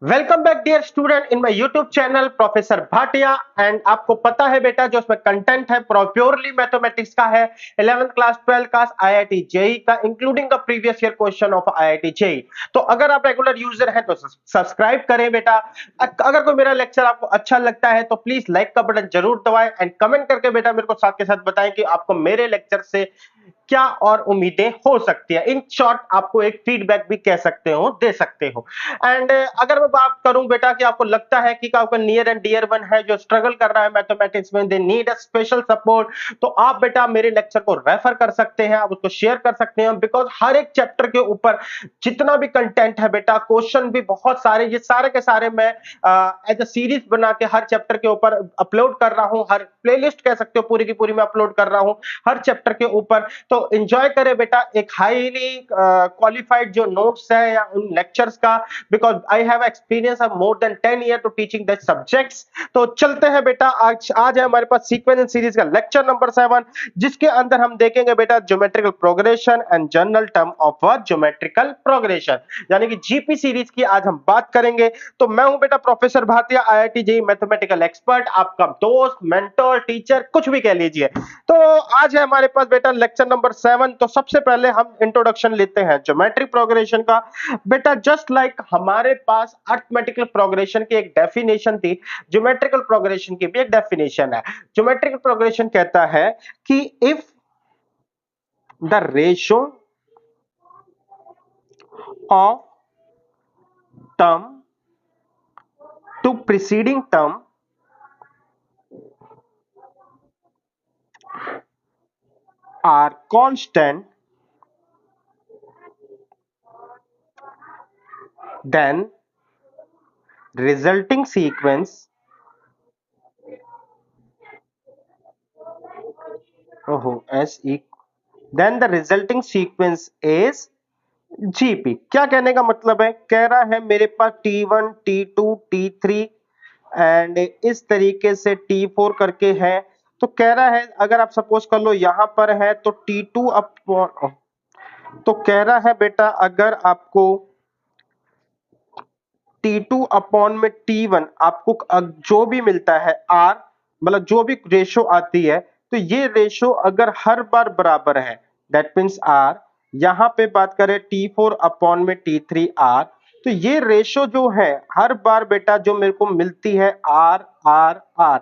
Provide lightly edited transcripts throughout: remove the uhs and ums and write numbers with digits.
Welcome back dear student in my YouTube channel professor Bhatia. And आपको पता है बेटा जो उसमें कंटेंट है प्योरली मैथमेटिक्स का है। 11th class 12th class IIT JEE का including the previous year question of IIT JEE. तो अगर आप रेगुलर यूजर हैं तो सब्सक्राइब करें बेटा। अगर कोई मेरा लेक्चर आपको अच्छा लगता है तो प्लीज लाइक का बटन जरूर दबाएं एंड कमेंट करके बेटा मेरे को साथ के साथ बताएं कि आपको मेरे लेक्चर से क्या और उम्मीदें हो सकती है। इन शॉर्ट आपको एक फीडबैक भी कह सकते हो, दे सकते हो। एंड अगर मैं बात करूं बेटा कि आपको लगता है कि आपका नियर एंड डियर वन है जो स्ट्रगल कर रहा है मैथमेटिक्स में, they need a special support, तो आप बेटा मेरे लेक्चर को रेफर कर सकते हैं, आप उसको शेयर कर सकते हैं। बिकॉज हर एक चैप्टर के ऊपर जितना भी कंटेंट है बेटा, क्वेश्चन भी बहुत सारे, ये सारे के सारे मैं एज अ सीरीज बना के हर चैप्टर के ऊपर अपलोड कर रहा हूं। हर प्लेलिस्ट कह सकते हो पूरी की पूरी मैं अपलोड कर रहा हूं हर चैप्टर के ऊपर। तो एंजॉय करें बेटा एक हाईली क्वालिफाइड जो नोट्स है या उन लेक्चर्स का। Because I have experience of more than 10 year to teaching the subjects. तो चलते हैं बेटा, आज है हमारे पास सीक्वेंस सीरीज का लेक्चर नंबर 7, जिसके अंदर हम देखेंगे बेटा geometrical progression and general term of a geometrical progression, यानी कि जीपी सीरीज की आज हम बात करेंगे। तो मैं हूं बेटा professor Bhatia, IIT JEE mathematical expert, आपका दोस्त, मेंटर, टीचर, कुछ भी कह लीजिए। तो आज है हमारे पास बेटा लेक्चर नंबर 7। तो सबसे पहले हम इंट्रोडक्शन लेते हैं ज्योमेट्रिक प्रोग्रेशन का। बेटा जस्ट लाइक हमारे पास अरिथमेटिकल प्रोग्रेशन की एक डेफिनेशन थी, ज्योमेट्रिकल प्रोग्रेशन की भी एक डेफिनेशन है। ज्योमेट्रिकल प्रोग्रेशन कहता है कि if the ratio of term to preceding term are constant, then resulting sequence s e then the resulting sequence is GP. क्या कहने का मतलब है, कह रहा है मेरे पास T1 T2 T3 एंड इस तरीके से T4 करके है। तो कह रहा है अगर आप सपोज कर लो यहां पर है तो T2 अपॉन, तो कह रहा है बेटा अगर आपको T2 अपॉन में T1 आपको जो भी मिलता है R, मतलब जो भी रेशो आती है, तो ये रेशो अगर हर बार बराबर है, दैट मीन्स R, यहां पे बात करें T4 अपॉन में T3 R, तो ये रेशो जो है हर बार बेटा जो मेरे को मिलती है R R R,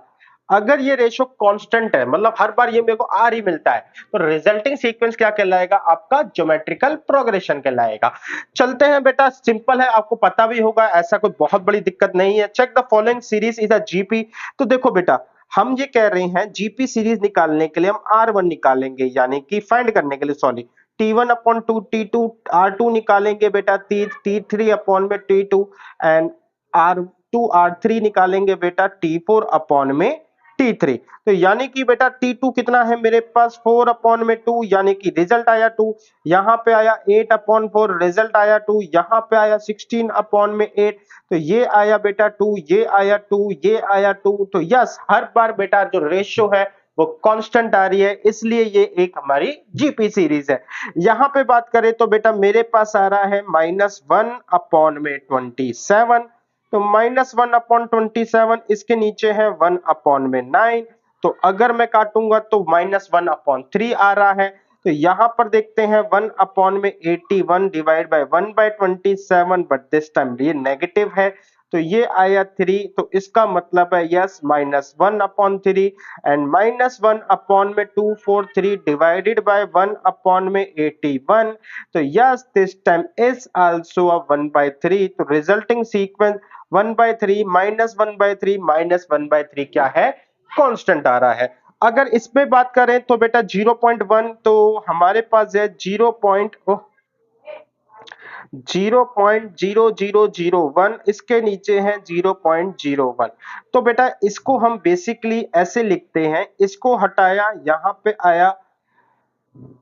अगर ये रेशो कांस्टेंट है, मतलब हर बार ये मेरे को आर ही मिलता है, तो रिजल्टिंग सीक्वेंस क्या कहलाएगा, आपका ज्योमेट्रिकल प्रोग्रेशन कहलाएगा। चलते हैं बेटा, सिंपल है, आपको पता भी होगा, ऐसा कोई बहुत बड़ी दिक्कत नहीं है। Check the following series is a GP. तो देखो बेटा हम ये कह रहे हैं जीपी सीरीज निकालने के लिए हम R1 निकालेंगे, यानी कि फाइंड करने के लिए, sorry, T1 upon 2 T2 R2 निकालेंगे बेटा, T3 अपॉन में T2 एंड R2 R3 निकालेंगे बेटा T4 अपॉन में T3। तो यानी कि बेटा T2 कितना है मेरे पास 4 अपॉन में 2, यानी कि रिजल्ट आया 2, यहां पे आया 8 अपॉन 4, रिजल्ट आया 2, यहां पे आया 16 अपॉन में 8, तो ये आया बेटा 2, ये आया 2, ये आया 2। तो यस, हर बार बेटा जो रेशियो है वो कांस्टेंट आ रही है, इसलिए ये एक हमारी जीपी सीरीज है। यहां पे बात करें तो बेटा मेरे पास आ रहा है -1 अपॉन में 27, तो -1 अपॉन 27, इसके नीचे है 1 अपॉन में 9, तो अगर मैं काटूंगा तो -1 अपॉन 3 आ रहा है। तो यहां पर देखते हैं 1 अपॉन में 81 divide by 1 by 27, but this time ये नेगेटिव है, तो ये आया 3, तो इसका मतलब है यस -1 अपॉन 3 एंड -1 अपॉन में 243 डिवाइडेड बाय 1 अपॉन में 81, तो yes this time is also a 1/3। तो रिजल्टिंग सीक्वेंस 1/3 -1/3 -1/3 क्या है, कांस्टेंट आ रहा है। अगर इस पे बात करें तो बेटा 0.1, तो हमारे पास है 0.0001, इसके नीचे है 0.01। तो बेटा इसको हम बेसिकली ऐसे लिखते हैं, इसको हटाया यहां पे आया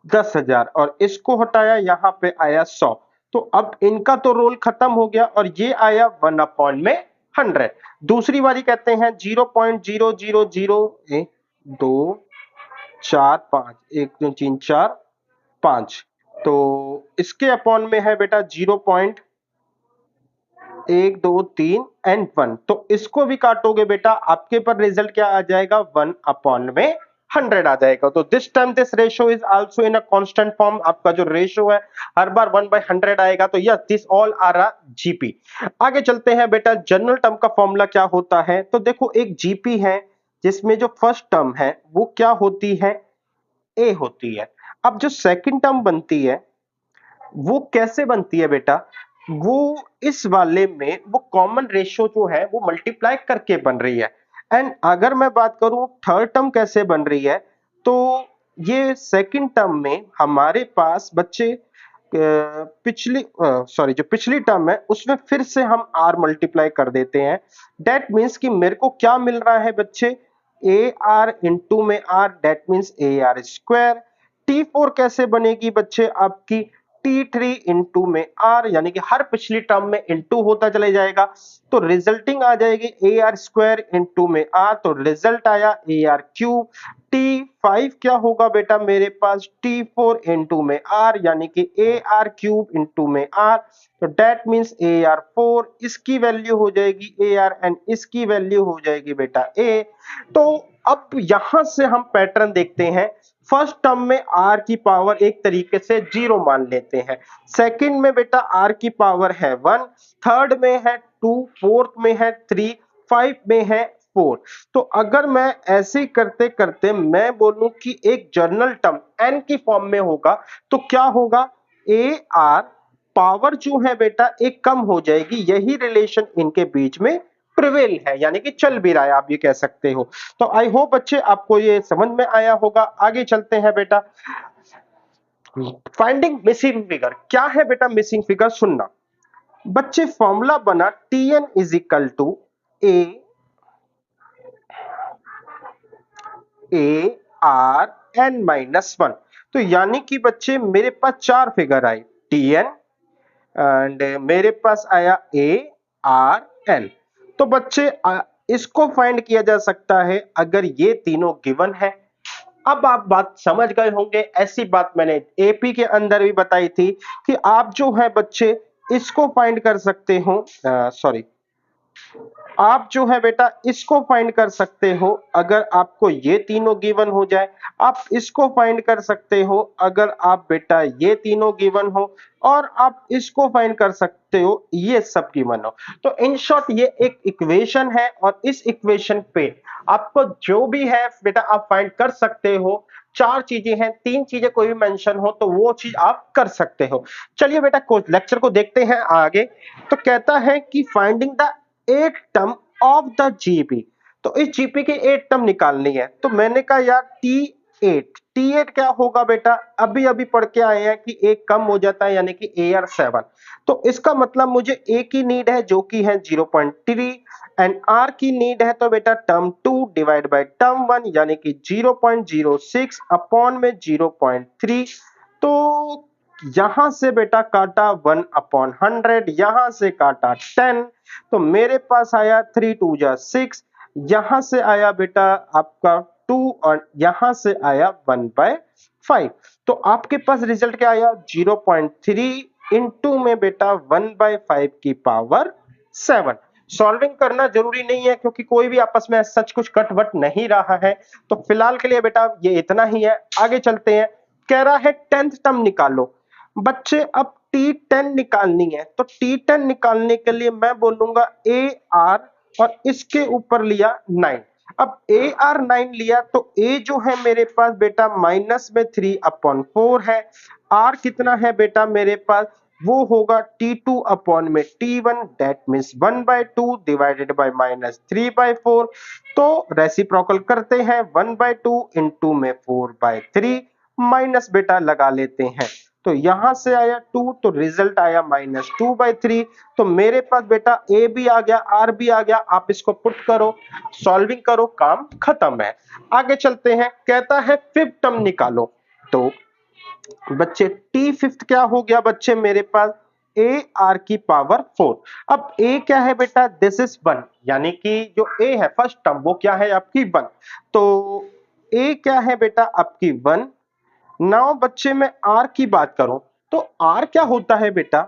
10,000 और इसको हटाया यहां पे आया 100, तो अब इनका तो रोल खत्म हो गया और ये आया 1 अपॉन में 100। दूसरी बारी कहते हैं 0.0001 2 4 5, 1 2 3 4 5, तो इसके अपॉन में है बेटा 1 2 3 एंड 1, तो इसको भी काटोगे बेटा, आपके पर रिजल्ट क्या आ जाएगा, 1 अपॉन में 100 आ जाएगा। तो this time this ratio is also in a constant form. आपका जो रेशियो है हर बार 1/100 आएगा। तो yes, this all are a GP. आगे चलते हैं बेटा, जनरल टर्म का फॉर्मूला क्या होता है। तो देखो, एक जीपी है जिसमें जो फर्स्ट टर्म है वो क्या होती है, ए होती है। अब जो सेकंड टर्म बनती है वो कैसे बनती है बेटा, वो इस वाले में वो कॉमन रेशियो जो है वो मल्टीप्लाई करके बन रही है। एंड अगर मैं बात करूं थर्ड टर्म कैसे बन रही है, तो ये सेकंड टर्म में हमारे पास बच्चे पिछली सॉरी जो पिछली टर्म है उसमें फिर से हम आर मल्टीप्लाई कर देते हैं। दैट मीन्स कि मेरे को क्या मिल रहा है बच्चे, ए आर इंटू में R, that means A are square. T4 कैसे बनेगी बच्चे, आपकी T3 इंटू में R, यानी कि हर पिछली टर्म में इंटू होता चले जाएगा, तो रिजल्टिंग आ जाएगी ए आर स्क्वायर इंटू में R, तो रिजल्ट आया ए आर क्यूब। T5 क्या होगा बेटा मेरे पास, T4 इंटू में R, यानी कि ए आर क्यूब इंटू में R, तो डेट मीन्स ए आर 4, इसकी वैल्यू हो जाएगी ए आर एंड इसकी वैल्यू हो जाएगी बेटा ए। तो अब यहां से हम पैटर्न देखते हैं, फर्स्ट टर्म में आर की पावर एक तरीके से 0 मान लेते हैं, सेकंड में बेटा आर की पावर है 1, थर्ड में है 2, फोर्थ में है 3, 5 में है 4। तो अगर मैं ऐसे करते करते मैं बोलूं कि एक जर्नल टर्म एन की फॉर्म में होगा, तो क्या होगा, ए आर पावर जो है बेटा एक कम हो जाएगी। यही रिलेशन इनके बीच में प्रिवेल है, यानी कि चल भी रहा है, आप ये कह सकते हो। तो आई होप बच्चे आपको ये समझ में आया होगा। आगे चलते हैं बेटा, फाइंडिंग मिसिंग फिगर। क्या है बेटा मिसिंग फिगर, सुनना बच्चे, फॉर्मूला बना Tn is equal to A R N minus 1। तो यानी कि बच्चे मेरे पास चार फिगर आई, Tn एंड मेरे पास आया ए आर एन। तो बच्चे इसको फाइंड किया जा सकता है अगर ये तीनों गिवन है। अब आप बात समझ गए होंगे, ऐसी बात मैंने एपी के अंदर भी बताई थी कि आप जो है बच्चे इसको फाइंड कर सकते हो, सॉरी आप जो है बेटा इसको फाइंड कर सकते हो अगर आपको ये तीनों गिवन हो जाए, आप इसको फाइंड कर सकते हो अगर आप बेटा ये तीनों गिवन हो, और आप इसको फाइंड कर सकते हो ये सब गिवन हो। तो इन शॉर्ट ये एक इक्वेशन है और इस इक्वेशन पे आपको जो भी है बेटा आप फाइंड कर सकते हो। चार चीजें हैं, तीन चीजें कोई भी मेंशन हो तो वो चीज आप कर सकते हो। चलिए बेटा लेक्चर को देखते हैं आगे। तो कहता है कि finding the 8 term of the GP. तो इस जीपी के 8 टर्म निकालनी है। तो मैंने कहा यार T8 क्या होगा बेटा, अभी अभी पढ़ के आए हैं कि एक कम हो जाता है यानी कि AR7। तो इसका मतलब मुझे A की नीड है जो कि है 0.3 एंड R की नीड है तो बेटा टर्म 2 डिवाइड बाय टर्म 1 यानी कि 0.06 अपॉन में 0.3। तो यहां से बेटा काटा 1 अपॉन 100, यहां से काटा 10, तो मेरे पास आया 3 2 जा 6, यहां से आया बेटा आपका 2 और यहां से आया 1/5। तो आपके पास रिजल्ट क्या आया, 0.3 इंटू में बेटा 1/5 की पावर 7। सॉल्विंग करना जरूरी नहीं है क्योंकि कोई भी आपस में सच कुछ कट वट नहीं रहा है। तो फिलहाल के लिए बेटा ये इतना ही है। आगे चलते हैं, कह रहा है 10th टर्म निकालो। बच्चे अब T10 निकालनी है, तो T10 निकालने के लिए मैं बोलूंगा ए आर और इसके ऊपर लिया 9। अब ए आर 9 लिया तो ए जो है मेरे पास बेटा माइनस में 3/4 है, आर कितना है बेटा मेरे पास, वो होगा T2 अपॉन में T1, that means 1/2 divided by -3/4। तो रेसिप्रोकल करते हैं, 1/2 इंटू में 4/3 माइनस बेटा लगा लेते हैं। तो यहां से आया 2 तो रिजल्ट आया -2/3। तो मेरे पास बेटा ए भी आ गया, आर भी आ गया। आप इसको पुट करो, सॉल्विंग करो, काम खत्म है। आगे चलते हैं, कहता है फिफ्थ टर्म निकालो। तो बच्चे टी फिफ्थ क्या हो गया बच्चे मेरे पास, ए आर की पावर 4। अब ए क्या है बेटा, दिस इज 1, यानी कि जो ए है फर्स्ट टर्म वो क्या है आपकी 1। तो ए क्या है बेटा आपकी 1। नाउ बच्चे मैं आर की बात करूं तो आर क्या होता है बेटा,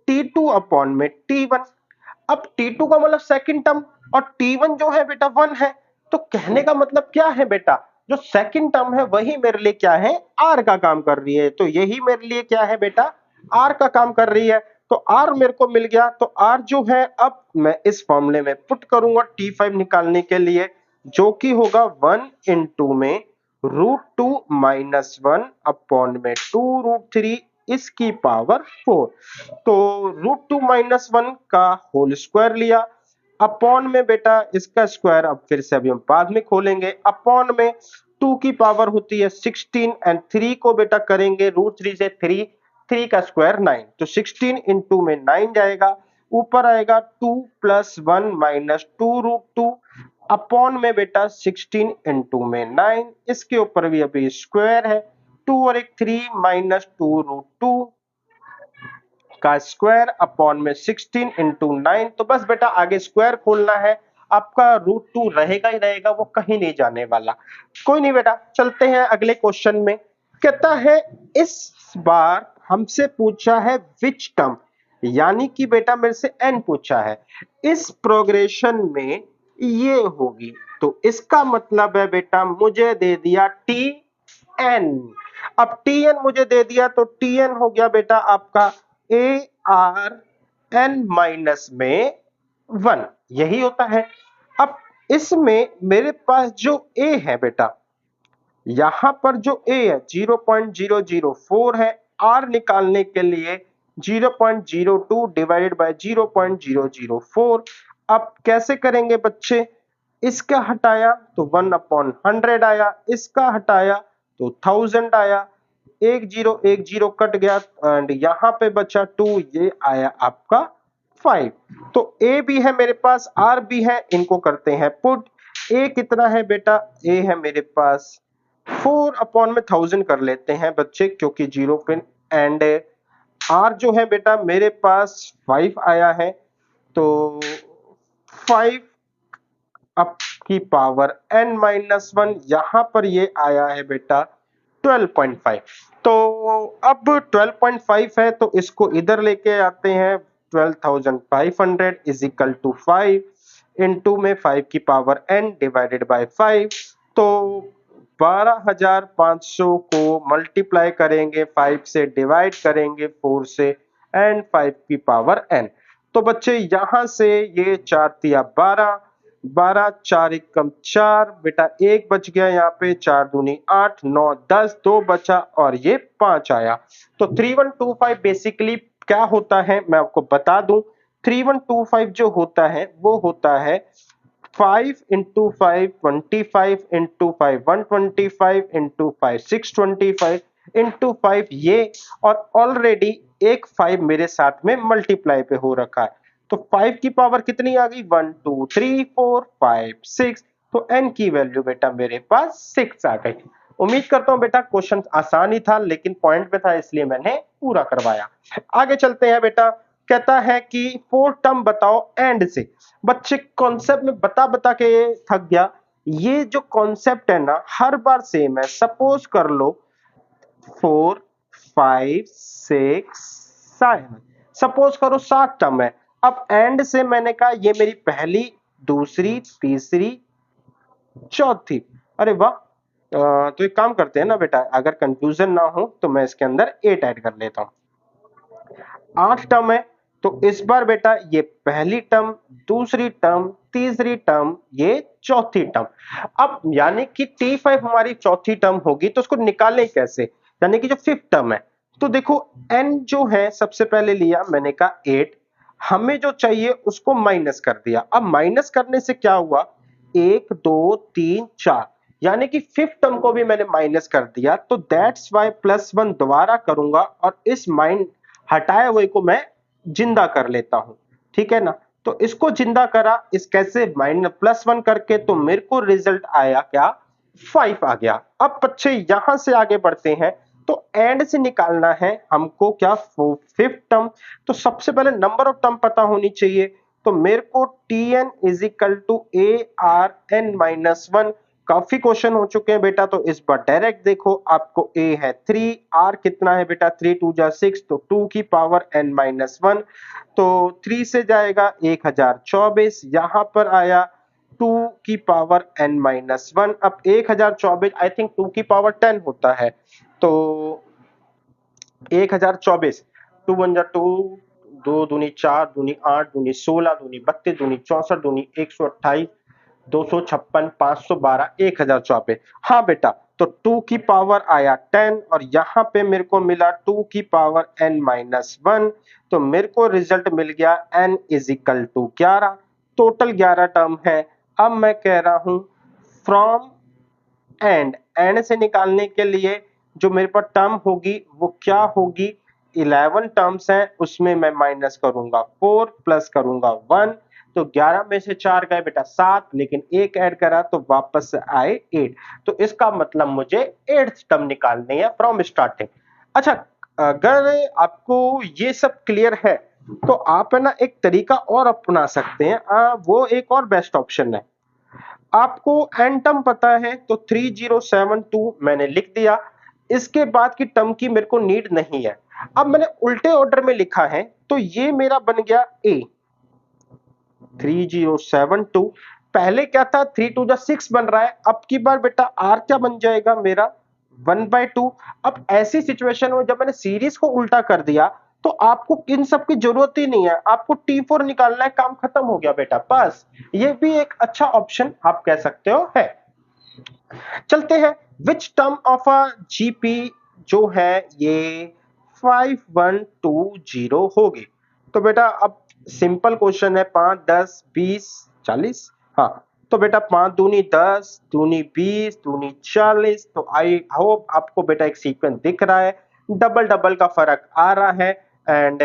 T2 अपॉन में T1। अब T2 का मतलब सेकंड टर्म और T1 जो है बेटा 1 है, तो कहने का मतलब क्या है बेटा, जो सेकंड टर्म है वही मेरे लिए क्या है, R का काम कर रही है। तो यही मेरे लिए क्या है बेटा, R का काम कर रही है। तो R मेरे को मिल गया। तो R जो है अब मैं इस फॉर्मूले में पुट करूंगा T5 निकालने के लिए, जो कि होगा 1 इंटू में √2 माइनस 1 अपॉन में 2√3 इसकी पावर 4। तो √2 माइनस 1 का होल स्क्वायर लिया, अपॉन में बेटा इसका स्क्वायर अब फिर से अभी हम बाद में खोलेंगे, अपॉन में 2 की पावर होती है 16 एंड 3 को बेटा करेंगे √3 से 3 का स्क्वायर 9। तो 16 इंटू में 9 जाएगा, ऊपर आएगा 2 प्लस 1 माइनस 2√2 अपॉन में बेटा 16 इंटू में 9, इसके ऊपर भी अभी स्क्वायर है, 2 और एक 3 माइनस 2√2 का स्क्वायर अपॉन में 16 इंटू 9। तो बस बेटा आगे स्क्वायर खोलना है, आपका √2 रहेगा ही रहेगा, वो कहीं नहीं जाने वाला। कोई नहीं बेटा, चलते हैं अगले क्वेश्चन में। कहता है इस बार हमसे पूछा है विच टर्म, यानी कि बेटा मेरे से n पूछा है, इस प्रोग्रेशन में ये होगी। तो इसका मतलब है बेटा मुझे दे दिया Tn। अब Tn मुझे दे दिया तो Tn हो गया बेटा आपका ARn माइनस में 1, यही होता है। अब इसमें मेरे पास जो A है बेटा, यहां पर जो A है 0.004 है, R निकालने के लिए 0.02 डिवाइडेड बाय 0.004। अब कैसे करेंगे बच्चे, इसका हटाया तो 1/100 आया, इसका हटाया तो 1000 आया, 10 कट गया एंड यहां पे बचा 2, ये आया आपका 5। तो A भी है मेरे पास, R भी है, इनको करते हैं पुट। A कितना है बेटा, A है मेरे पास 4 अपॉन में 1000 कर लेते हैं बच्चे, क्योंकि 0 पिन एंड R जो है बेटा मेरे पास 5 आया है, तो 5 अप की पावर n माइनस 1, यहां पर ये आया है बेटा 12.5। तो अब 12.5 है तो इसको इधर लेके आते हैं, 12,500 इज इक्वल टू 5 इंटू में 5 की पावर n डिवाइडेड बाय 5। तो 12,500 को मल्टीप्लाई करेंगे, 5 से डिवाइड करेंगे 4 से एंड 5 की पावर n। तो बच्चे यहां से ये 4 तिया 12, 12 4 एकम 4 बेटा, एक बच गया यहाँ पे, 4 दूनी 8, 9 10, 2 बचा और ये 5 आया। तो 3125 बेसिकली क्या होता है मैं आपको बता दूं, 3125 जो होता है वो होता है 5 इंटू 5 25 इंटू 5 125 इंटू 5 625 इंटू 5 ये, और ऑलरेडी एक 5 मेरे साथ में मल्टीप्लाई पे हो रखा है। तो 5 की पावर कितनी आ गई, 1 2 3 4 5 6। तो n की वैल्यू बेटा मेरे पास 6 आ गई। उम्मीद करता हूं बेटा क्वेश्चन आसान ही था, लेकिन पॉइंट पे था इसलिए मैंने पूरा करवाया। आगे चलते हैं बेटा। कहता है कि 4 टर्म बताओ एंड से। बच्चे कॉन्सेप्ट में बता बता के थक गया। ये जो कॉन्सेप्ट है ना हर बार सेम है। सपोज कर लो 4 5 6 7, सपोज करो 7 टर्म है। अब एंड से मैंने कहा ये मेरी पहली, दूसरी, तीसरी, चौथी। अरे वाह, तो एक काम करते हैं ना बेटा, अगर कंफ्यूजन ना हो तो मैं इसके अंदर 8 ऐड कर लेता हूं। 8 टर्म है, तो इस बार बेटा ये पहली टर्म, दूसरी टर्म, तीसरी टर्म, ये चौथी टर्म। अब यानी कि T5 हमारी चौथी टर्म होगी, तो उसको निकालें कैसे, यानी कि जो फिफ्थ टर्म है। तो देखो n जो है सबसे पहले लिया मैंने कहा 8, हमें जो चाहिए उसको माइनस कर दिया। अब माइनस करने से क्या हुआ, 1 2 3 4, यानी कि फिफ्थ टर्म को भी मैंने माइनस कर दिया। तो दैट्स वाई +1 दोबारा करूंगा और इस माइंड हटाए हुए को मैं जिंदा कर लेता हूं, ठीक है ना। तो इसको जिंदा करा, इस कैसे +1 करके, तो मेरे को रिजल्ट आया क्या, 5 आ गया। अब बच्चे यहां से आगे बढ़ते हैं, तो एंड से निकालना है हमको क्या, फिफ्थ टर्म। तो सबसे पहले नंबर ऑफ टर्म पता होनी चाहिए। तो मेरे को Tn is equal to ARn minus 1 काफी क्वेश्चन हो चुके हैं बेटा, तो इस बार डायरेक्ट देखो। आपको a है 3, r कितना है बेटा 3 2 जा 6, तो 2 की पावर n माइनस 1, तो 3 से जाएगा 1024, यहां पर आया 2 की पावर n माइनस 1। अब 1024 आई थिंक 2 की पावर 10 होता है, तो 1024, 2 1 जा 2, 2 दूनी 4, दूनी 8, दूनी 16, दूनी 32, दूनी 64, दूनी 128, 256, 512, 1024। हाँ बेटा, तो 2 की पावर आया 10 और यहां पे मेरे को मिला 2 की पावर n माइनस 1, तो मेरे को रिजल्ट मिल गया n is equal to 11। Total 11 term है। अब मैं कह रहा हूं फ्रॉम एंड से निकालने के लिए जो मेरे पास टर्म होगी वो क्या होगी, 11 टर्म्स हैं, उसमें मैं माइनस करूंगा 4 प्लस करूंगा 1, तो 11 में से 4 गए बेटा 7, लेकिन एक ऐड करा तो वापस से आए 8। तो इसका मतलब मुझे 8th टर्म निकालनी है फ्रॉम स्टार्टिंग। अच्छा, अगर आपको ये सब क्लियर है तो आप है ना एक तरीका और अपना सकते हैं, वो एक और बेस्ट ऑप्शन है। आपको एन टर्म पता है तो 3072 मैंने लिख दिया, इसके बाद की टर्म की मेरे को नीड नहीं है। अब मैंने उल्टे ऑर्डर में लिखा है, तो ये मेरा बन गया ए 3072। पहले क्या था 3 2 जा 6 बन रहा है, अब की बार बेटा आर क्या बन जाएगा मेरा 1/2। अब ऐसी सिचुएशन में जब मैंने सीरीज को उल्टा कर दिया तो आपको इन सब की जरूरत ही नहीं है, आपको T4 निकालना है, काम खत्म हो गया बेटा। बस ये भी एक अच्छा ऑप्शन आप कह सकते हो है। चलते हैं, which term of a GP जो है ये 5120 होगी। तो बेटा अब सिंपल क्वेश्चन है, 5 10 20 40, हाँ तो बेटा 5 दूनी 10, दूनी 20, दूनी 40, तो आई होप आपको बेटा एक सीक्वेंस दिख रहा है, डबल डबल का फर्क आ रहा है एंड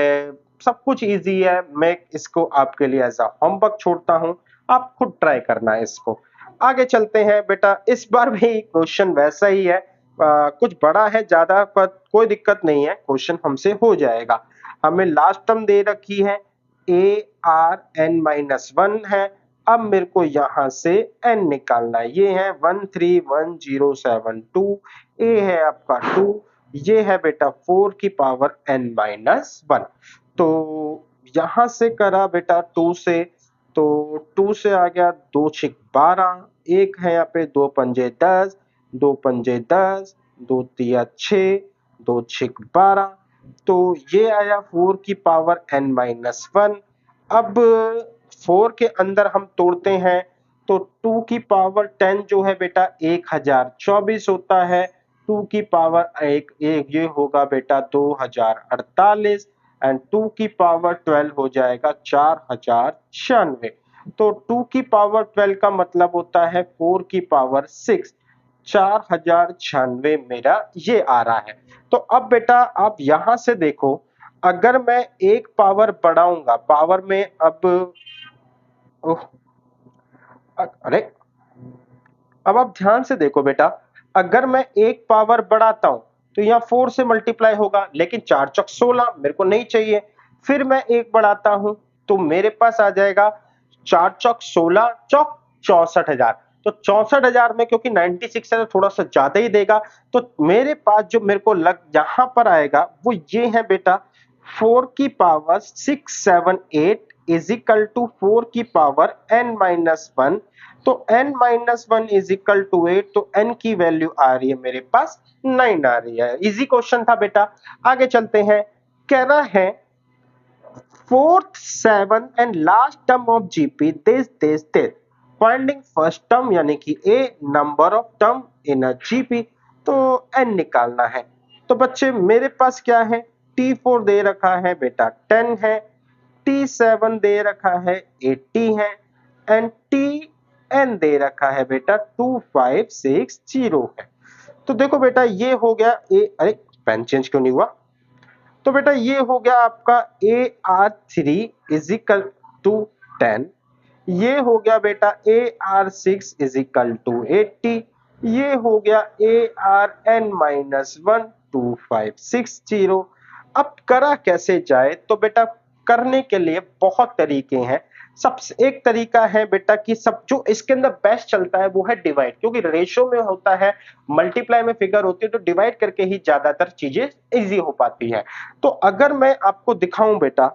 सब कुछ इजी है। मैं इसको आपके लिए एज अ होमवर्क छोड़ता हूं, आप खुद ट्राई करना है इसको। आगे चलते हैं बेटा, इस बार भी क्वेश्चन वैसा ही है, कुछ बड़ा है, ज्यादा कोई दिक्कत नहीं है, क्वेश्चन हमसे हो जाएगा। हमें लास्ट टर्म दे रखी है ए आर एन माइनस 1 है। अब मेरे को यहां से n निकालना है, ये है 131072, ए है आपका 2, ये है बेटा 4 की पावर n माइनस 1। तो यहां से करा बेटा 2 से, तो 2 से आ गया 2 छिक 12, एक है यहाँ पे 2 पंजे 10, 2 पंजे 10, 2 तिया 6, 2 छिक 12, तो ये आया 4 की पावर n माइनस 1। अब 4 के अंदर हम तोड़ते हैं तो 2 की पावर 10 जो है बेटा 1024 होता है, 2 की पावर एक ये होगा बेटा 2048 एंड 2 की पावर 12 हो जाएगा 4096। तो 2 की पावर 12 का मतलब होता है 4 की पावर 6, 4096 मेरा ये आ रहा है। तो अब बेटा आप यहां से देखो, अगर मैं एक पावर बढ़ाऊंगा, पावर में अब अरे अब आप ध्यान से देखो बेटा, अगर मैं एक पावर बढ़ाता हूं तो यहाँ 4 से मल्टीप्लाई होगा, लेकिन 4 चौक 16 मेरे को नहीं चाहिए। फिर मैं एक बढ़ाता हूं तो मेरे पास आ जाएगा 4 चौक 16 चौक 64,000। तो 64,000 में क्योंकि 96 है तो थोड़ा सा ज्यादा ही देगा, तो मेरे पास जो मेरे को लग यहां पर आएगा वो ये है बेटा 4 की पावर 678 इज इक्वल टू 4 की पावर n माइनस 1। तो n minus 1 is equal to 8, तो n की वैल्यू आ रही है मेरे पास 9 आ रही है। इजी क्वेश्चन था बेटा। आगे चलते हैं, कह रहा है fourth, seventh and last term of GP this finding first term यानी कि a number of term in a GP, तो n निकालना है। तो बच्चे मेरे पास क्या है, T4 दे रखा है बेटा 10 है, T7 दे रखा है 80 है एंड Tn दे रखा है बेटा 2560 है। तो देखो बेटा ये हो गया ए, अरे पेन चेंज क्यों नहीं हुआ, तो बेटा ये हो गया आपका AR3 इज इक्वल टू 10, ये हो गया बेटा AR6 इज इक्वल टू 80, ये हो गया ARn माइनस 1 2560। अब करा कैसे जाए, तो बेटा करने के लिए बहुत तरीके हैं, सबसे एक तरीका है बेटा कि सब जो इसके अंदर बेस्ट चलता है वो है डिवाइड, क्योंकि रेशियो में होता है, मल्टीप्लाई में फिगर होती है, तो डिवाइड करके ही ज्यादातर चीजें इजी हो पाती है। तो अगर मैं आपको दिखाऊं बेटा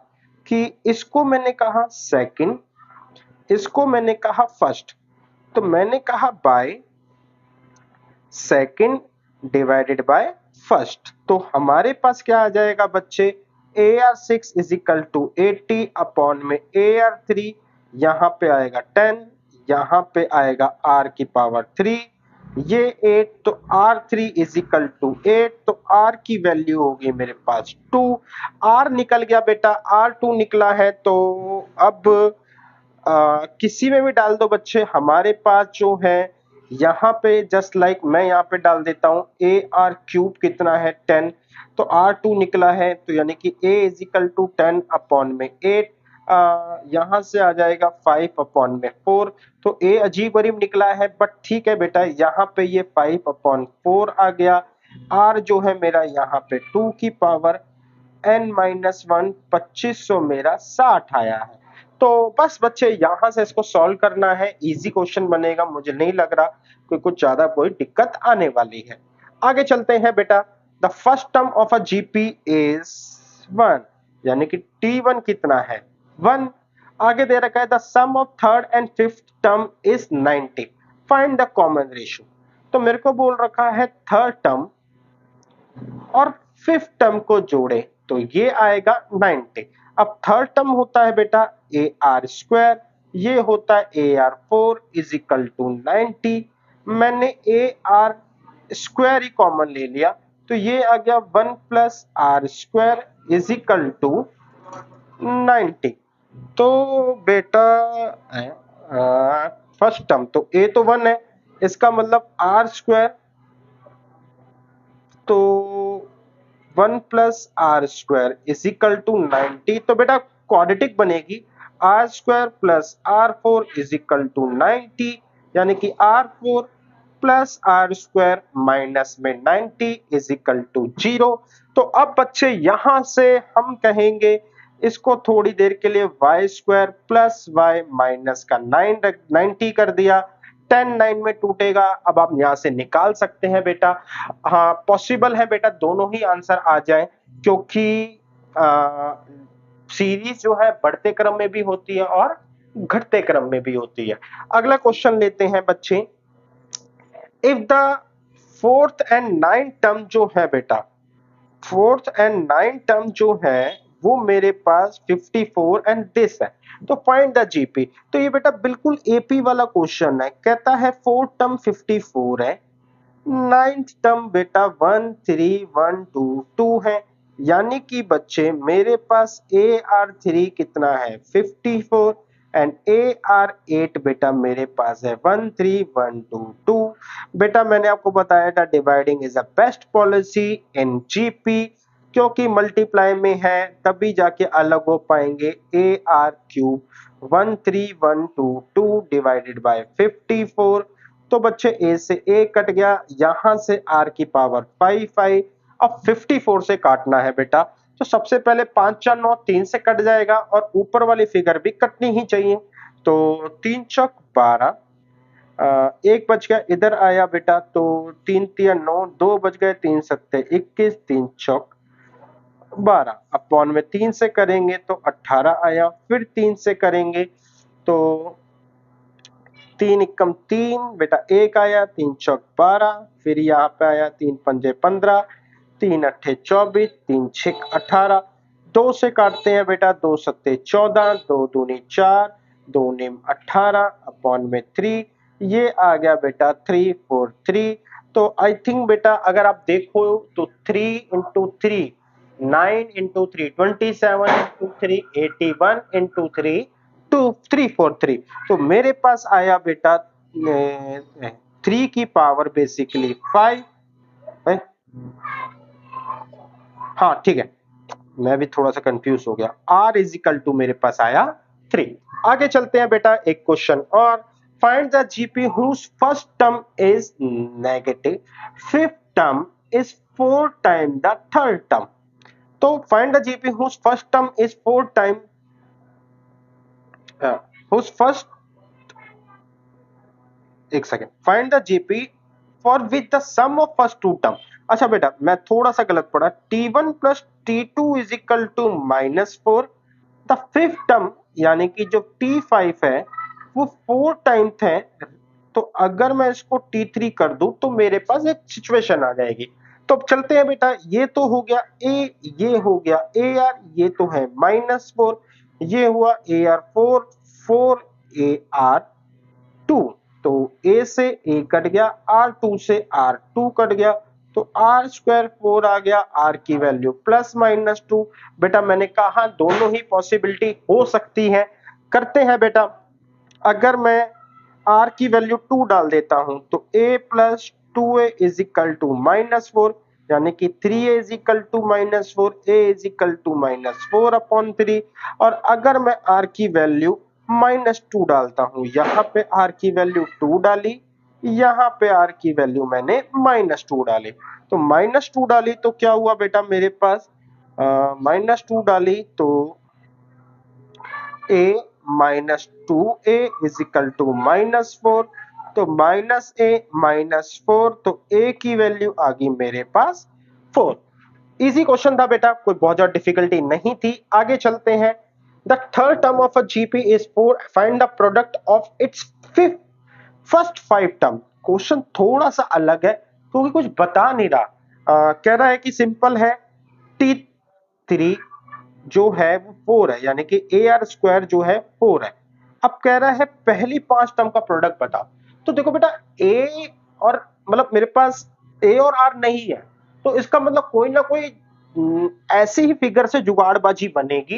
कि इसको मैंने कहा सेकंड, इसको मैंने कहा फर्स्ट, तो मैंने कहा by second divided by first, तो हमारे पास क्या आ जाएगा बच्चे, AR6 is equal to 80 upon में AR3, यहां पे आएगा 10, यहां पे आएगा R की पावर 3, ये 8, तो R3 इज इक्वल टू 8, तो R की वैल्यू होगी मेरे पास 2, R निकल गया बेटा, R2 निकला है, तो अब किसी में भी डाल दो बच्चे, हमारे पास जो है यहाँ पे जस्ट लाइक मैं यहाँ पे डाल देता हूँ AR क्यूब कितना है 10, तो R2 निकला है, तो यानी कि A is equal to 10 upon में 8, यहाँ से आ जाएगा 5 अपॉन में 4, तो A अजीब गरीब निकला है, बट ठीक है बेटा, यहाँ पे ये 5 अपॉन 4 आ गया, R जो है मेरा यहाँ पे 2 की पावर n-1 2500 मेरा 60 आया है। तो बस बच्चे यहां से इसको सॉल्व करना है, इजी क्वेश्चन बनेगा, मुझे नहीं लग रहा कि कुछ ज्यादा कोई दिक्कत आने वाली है। आगे चलते हैं बेटा, the first term of a GP is 1, यानी कि T1 कितना है 1। आगे दे रखा है the sum of third and fifth term is 90, find the common ratio. तो मेरे को बोल रखा है थर्ड टर्म और फिफ्थ टर्म को जोड़े तो ये आएगा 90। अब थर्ड टर्म होता है बेटा AR², ये होता है AR4 इज इक्वल टू 90, मैंने AR² ही कॉमन ले लिया, तो ये आ गया 1 plus R² is equal to 90। तो बेटा फर्स्ट टर्म तो A तो 1 है, इसका मतलब R², तो 1 plus R² is equal to 90, तो बेटा क्वाड्रेटिक बनेगी, R² plus R4 is equal to 90, यानी कि R4 प्लस R² माइनस में 90 इज इक्वल टू 0। तो अब बच्चे यहां से हम कहेंगे इसको थोड़ी देर के लिए y² प्लस y माइनस का 90 कर दिया, 10 9 में टूटेगा, अब आप यहां से निकाल सकते हैं बेटा। हाँ पॉसिबल है बेटा दोनों ही आंसर आ जाए, क्योंकि सीरीज जो है बढ़ते क्रम में भी होती है और घटते क्रम में भी होती है। अगला क्वेश्चन लेते हैं बच्चे, if the fourth and ninth term जो है बेटा, फोर्थ एंड नाइन्थ टर्म जो है वो मेरे पास 54 एंड दिस है, तो फाइंड द जीपी। तो ये बेटा बिल्कुल एपी वाला क्वेश्चन है, कहता है फोर्थ टर्म 54 है, नाइन्थ टर्म बेटा 1 3 1 2 2 है, यानी कि बच्चे मेरे पास AR3 कितना है 54 एंड AR8 बेटा मेरे पास है 1 3 1 2 2। बेटा मैंने आपको बताया था dividing is a best policy in GP, क्योंकि मल्टीप्लाई में है तभी जाके अलग हो पाएंगे। AR³ 1 3 1 2 2 डिवाइडेड बाय 54, तो बच्चे A से A कट गया, यहां से R की पावर 5 आई, अब 54 से काटना है बेटा, तो सबसे पहले 5 4 9 3 से कट जाएगा और ऊपर वाली फिगर भी कटनी ही चाहिए, तो 3 चौक 12, एक बच गया इधर आया बेटा, तो 3 3 9, 2 बच गए, 3 सत्ते 21, 3 चौक 12 अपॉन में 3 से करेंगे तो 18 आया, फिर 3 से करेंगे तो 3 एकम 3 बेटा 1 आया, 3 चौक 12, फिर यहाँ पे आया 3 पंजे 15, 3 अट्ठे 24, 3 छिक 18, 2 से काटते हैं बेटा, 2 सत्ते 14, 2 दूनी 4, 2 निम 18 अपॉन में 3, ये आ गया बेटा 3 4 3। तो आई थिंक बेटा अगर आप देखो तो 3 इंटू 3 9 इंटू 3 27 इंटू 3 81 इंटू 3 2343, तो मेरे पास आया बेटा 3 की पावर बेसिकली 5 है? हाँ ठीक है, मैं भी थोड़ा सा कंफ्यूज हो गया, R इज इक्वल टू मेरे पास आया 3। आगे चलते हैं बेटा एक क्वेश्चन और, find the GP whose first term is negative, fifth term is 4 time the third term. तो find the GP whose first term is 4 time whose first, एक second, find the GP for which the sum of first two term. अच्छा बेटा मैं थोड़ा सा गलत पढ़ा, T1 प्लस T2 is equal to -4, the fifth term यानी कि जो T5 है वो 4 टाइम्स है, तो अगर मैं इसको T3 कर दूं तो मेरे पास एक सिचुएशन आ जाएगी। तो अब चलते हैं बेटा, ये तो हो गया ए, ये हो गया ए आर, ये तो है -4, ये हुआ ए आर 4, 4 ए आर 2, तो a से a कट गया, R2 से R2 कट गया, तो R स्क्वायर 4 आ गया, R की वैल्यू +-2। बेटा मैंने कहा दोनों ही पॉसिबिलिटी हो सकती है। करते हैं बेटा, अगर मैं R की वैल्यू 2 डाल देता हूं तो a plus 2a is equal to -4, यानी कि 3a is equal to -4, a is equal to -4/3। और अगर मैं R की वैल्यू -2 डालता हूं, यहाँ पे R की वैल्यू 2 डाली, यहाँ पे R की वैल्यू मैंने -2 डाली, तो -2 डाली तो क्या हुआ बेटा मेरे पास, -2 डाली तो a -2a is equal to -4, तो -a -4, तो a की वैल्यू आ गई मेरे पास 4। इजी क्वेश्चन था बेटा, कोई बहुत ज्यादा डिफिकल्टी नहीं थी। आगे चलते हैं, the third term of a GP is 4, find the product of its fifth first 5 term. Question थोड़ा सा अलग है क्योंकि कुछ बता नहीं रहा, कह रहा है कि सिंपल है, T3 जो है वो 4 है, यानी कि ए आर स्क्वायर जो है 4 है। अब कह रहा है पहली 5 टर्म का प्रोडक्ट बताओ। तो देखो बेटा, ए और मतलब मेरे पास ए और आर नहीं है, तो इसका मतलब कोई ना कोई ऐसी ही फिगर से जुगाड़बाजी बनेगी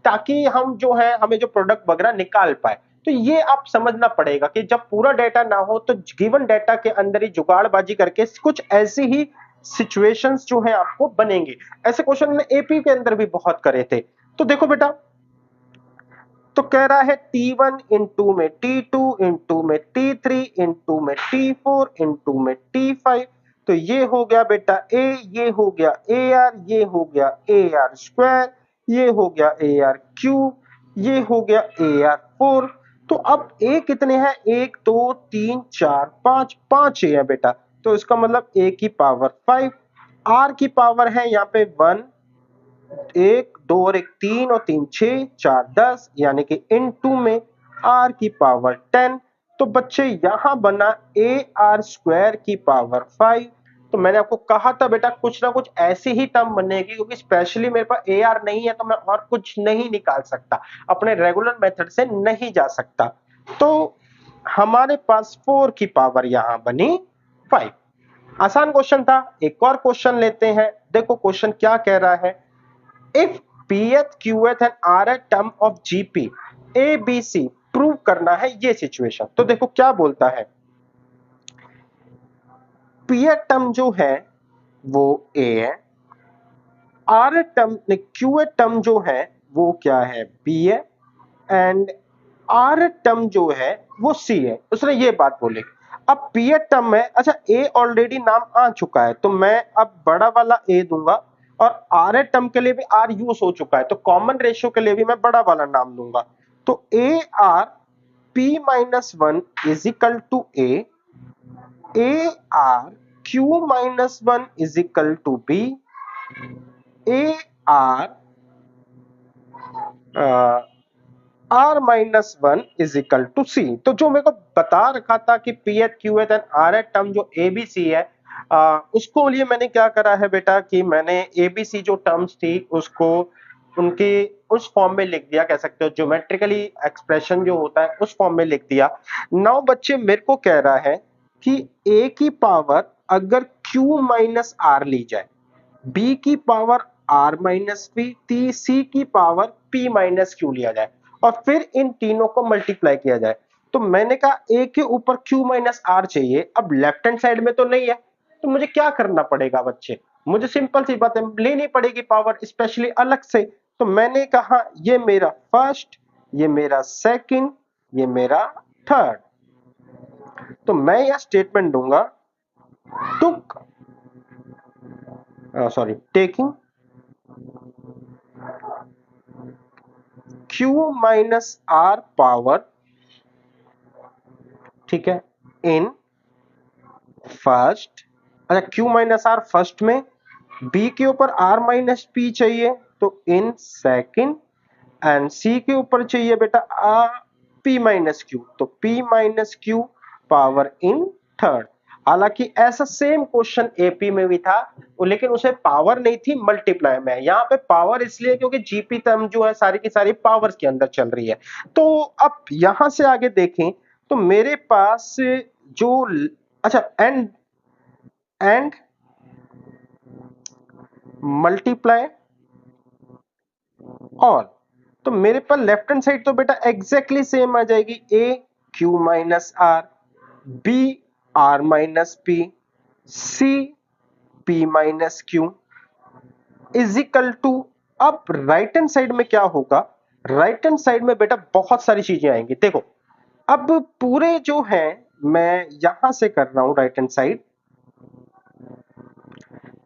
ताकि हम जो है हमें जो प्रोडक्ट वगैरह निकाल पाए। तो ये आप समझना पड़ेगा कि जब पूरा डेटा ना हो तो गिवन डेटा के अंदर ही जुगाड़बाजी करके कुछ ऐसी ही सिचुएशंस जो है आपको बनेंगे। ऐसे क्वेश्चन ने एपी के अंदर भी बहुत करे थे। तो देखो बेटा, तो कह रहा है T1 इंटू में T2 इंटू में T3 इंटू में T4 इंटू में T5, तो ये हो गया बेटा A, ये हो गया AR, ये हो गया AR स्क्वायर, ये हो गया AR क्यूब, ये हो गया AR 4। तो अब A कितने हैं, 1 2 3 4 5, 5 A है बेटा, तो इसका मतलब A की पावर 5, R की पावर है यहाँ पे 1, 1 2 और 1 3 और 3 6 4 10, यानी कि इन टू में r की पावर 10। तो बच्चे यहां बना ए आर स्क्वायर की पावर 5। तो मैंने आपको कहा था बेटा कुछ ना कुछ ऐसी ही टर्म बनेगी, क्योंकि स्पेशली मेरे पास ए आर नहीं है तो मैं और कुछ नहीं निकाल सकता, अपने रेगुलर मेथड से नहीं जा सकता। तो हमारे पास 4 की पावर यहां बनी 5। आसान क्वेश्चन था। एक और क्वेश्चन लेते हैं, देखो क्वेश्चन क्या कह रहा है, if pth qth and rth term of gp abc prove करना है ये सिचुएशन। तो देखो क्या बोलता है, pth टर्म जो है वो a है, rth टर्म ने qth टर्म जो है वो क्या है, b है, एंड rth टर्म जो है वो c है। उसने ये बात बोली। अब pth टर्म में, अच्छा a ऑलरेडी नाम आ चुका है तो मैं अब बड़ा वाला a दूंगा, और rth टर्म के लिए भी r यूज हो चुका है तो कॉमन रेशियो के लिए भी मैं बड़ा वाला नाम दूंगा। तो a r p minus 1 is equal to a r q minus 1 is equal to b, a r r minus 1 is equal to C. तो जो मेरे को बता रखा था कि ph qh and rh term जो abc है, उसको लिए मैंने क्या करा है बेटा कि मैंने abc जो टर्म्स थी उसको उनके उस फॉर्म में लिख दिया, कह सकते हो ज्योमेट्रिकली एक्सप्रेशन जो होता है उस फॉर्म में लिख दिया। नाउ बच्चे मेरे को कह रहा है कि a की पावर अगर q माइनस r ली जाए, b की power r minus p, c की पावर p माइनस q लिया जाए और फिर इन तीनों को मल्टीप्लाई किया जाए। तो मैंने कहा a के ऊपर q माइनस r चाहिए, अब लेफ्ट हैंड साइड में तो नहीं है, तो मुझे क्या करना पड़ेगा बच्चे, मुझे सिंपल सी बात है लेनी पड़ेगी पावर स्पेशली अलग से। तो मैंने कहा ये मेरा फर्स्ट, ये मेरा सेकंड, ये मेरा थर्ड। तो मैं यह स्टेटमेंट दूंगा, टुक सॉरी टेकिंग q माइनस r पावर ठीक है, इन फर्स्ट, अच्छा Q माइनस आर फर्स्ट में, B के ऊपर R माइनस P चाहिए तो इन सेकंड, एंड C के ऊपर चाहिए बेटा P माइनस Q तो P minus Q power in third. हालांकि ऐसा सेम क्वेश्चन एपी में भी था, लेकिन उसे पावर नहीं थी, मल्टीप्लाई में। यहाँ पे पावर इसलिए क्योंकि जीपी टर्म जो है सारी की सारी पावर्स के अंदर चल रही है। तो अब यहां से आगे देखें तो मेरे पास जो, अच्छा एंड मल्टीप्लाई ऑल, तो मेरे पास लेफ्ट हैंड साइड तो बेटा एग्जैक्टली सेम आ जाएगी, A Q minus R, B R minus P, C P minus Q is equal to, अब राइट हैंड साइड में क्या होगा, राइट हैंड साइड में बेटा बहुत सारी चीजें आएंगी। देखो अब पूरे जो है मैं यहां से कर रहा हूं राइट हैंड साइड,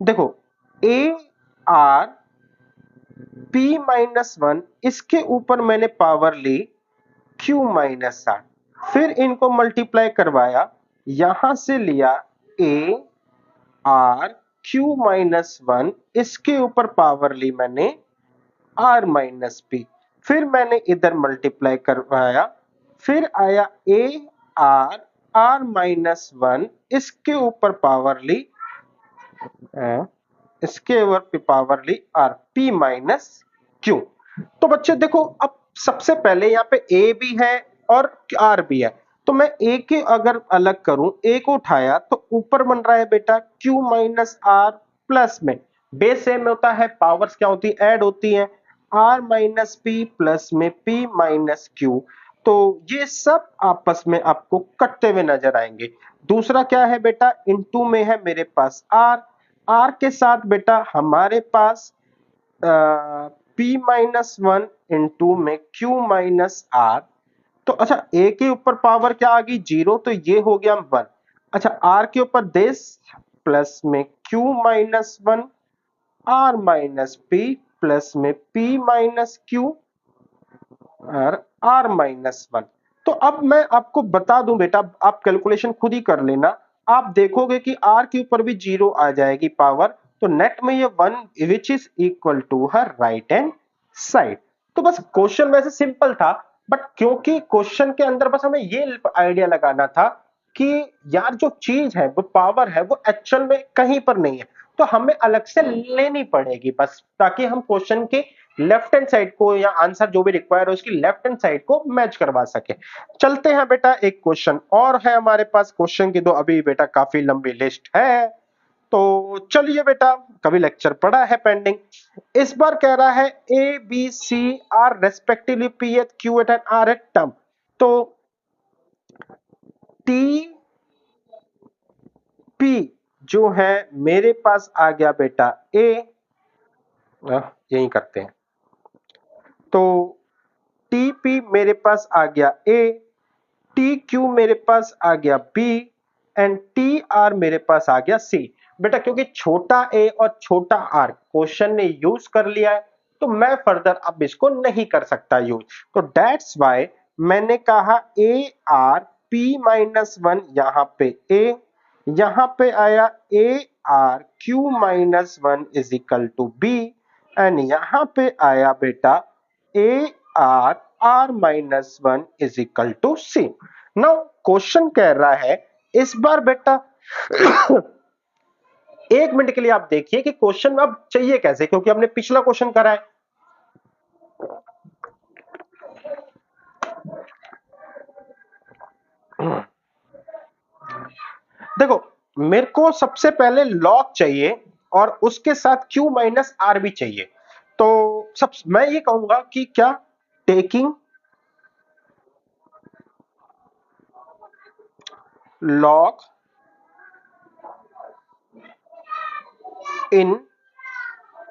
देखो a r P minus one, इसके ऊपर मैंने पावर ली क्यू माइनस आर, फिर इनको मल्टीप्लाई करवाया, यहां से लिया a r q minus one, इसके ऊपर पावर ली मैंने आर माइनस पी, फिर मैंने इधर मल्टीप्लाई करवाया, फिर आया a r are minus one, इसके ऊपर पावर ली इसके ऊपर पावर ली आर पी माइनस क्यू। तो बच्चे देखो अब सबसे पहले यहाँ पे ए भी है और आर भी है, तो मैं ए के अगर अलग करूं, ए को उठाया तो ऊपर बन रहा है बेटा क्यू माइनस आर प्लस में, बेस सेम होता है, पावर्स क्या होती है, ऐड होती है, आर माइनस पी प्लस में पी माइनस क्यू, तो ये सब आपस में आपको कटते हुए नजर आएंगे। दूसरा क्या है बेटा, इनटू में है मेरे पास आर, आर के साथ बेटा हमारे पास पी माइनस वन इंटू में क्यू माइनस आर, तो अच्छा ए के ऊपर पावर क्या आ गई जीरो, तो ये हो गया वन, अच्छा आर के ऊपर दिस प्लस में q minus one r minus p plus में पी माइनस क्यू और आर माइनस वन। तो अब मैं आपको बता दूं बेटा, आप कैलकुलेशन खुद ही कर लेना, आप देखोगे कि आर के ऊपर भी जीरो आ जाएगी पावर, तो नेट में ये one which is equal to हर राइट हैंड साइड। तो बस क्वेश्चन वैसे सिंपल था, बट क्योंकि क्वेश्चन के अंदर बस हमें ये आइडिया लगाना था कि यार जो चीज है वो पावर है वो एक्चुअल में कहीं पर नहीं है, तो हमें अलग से लेनी पड़ेगी बस, ताकि हम क्वेश्चन के लेफ्ट हैंड साइड को या आंसर जो भी रिक्वायर है उसकी लेफ्ट हैंड साइड को मैच करवा सके। चलते हैं बेटा, एक क्वेश्चन और है हमारे पास, क्वेश्चन की तो अभी बेटा काफी लंबी लिस्ट है, तो चलिए बेटा, कभी लेक्चर पड़ा है पेंडिंग, इस बार कह रहा है a b c are respectively p th q th and r th term, तो टी पी जो है मेरे पास आ गया बेटा ए, यही करते हैं, तो टी पी मेरे पास आ गया ए, टी क्यू मेरे पास आ गया बी, एंड टी आर मेरे पास आ गया सी। बेटा क्योंकि छोटा ए और छोटा आर क्वेश्चन ने यूज कर लिया है, तो मैं फर्दर अब इसको नहीं कर सकता यूज, तो दैट्स वाई मैंने कहा a r P minus one, यहां पे ए, यहां पे आया a r q minus one is equal to b, and यहां पे आया बेटा a r are minus one is equal to c. Now question कह रहा है इस बार बेटा एक मिनट के लिए आप देखिए कि क्वेश्चन अब चाहिए कैसे, क्योंकि हमने पिछला क्वेश्चन करा है। देखो मेरे को सबसे पहले लॉग चाहिए और उसके साथ Q माइनस आर भी चाहिए, तो सब मैं ये कहूंगा कि क्या टेकिंग लॉग इन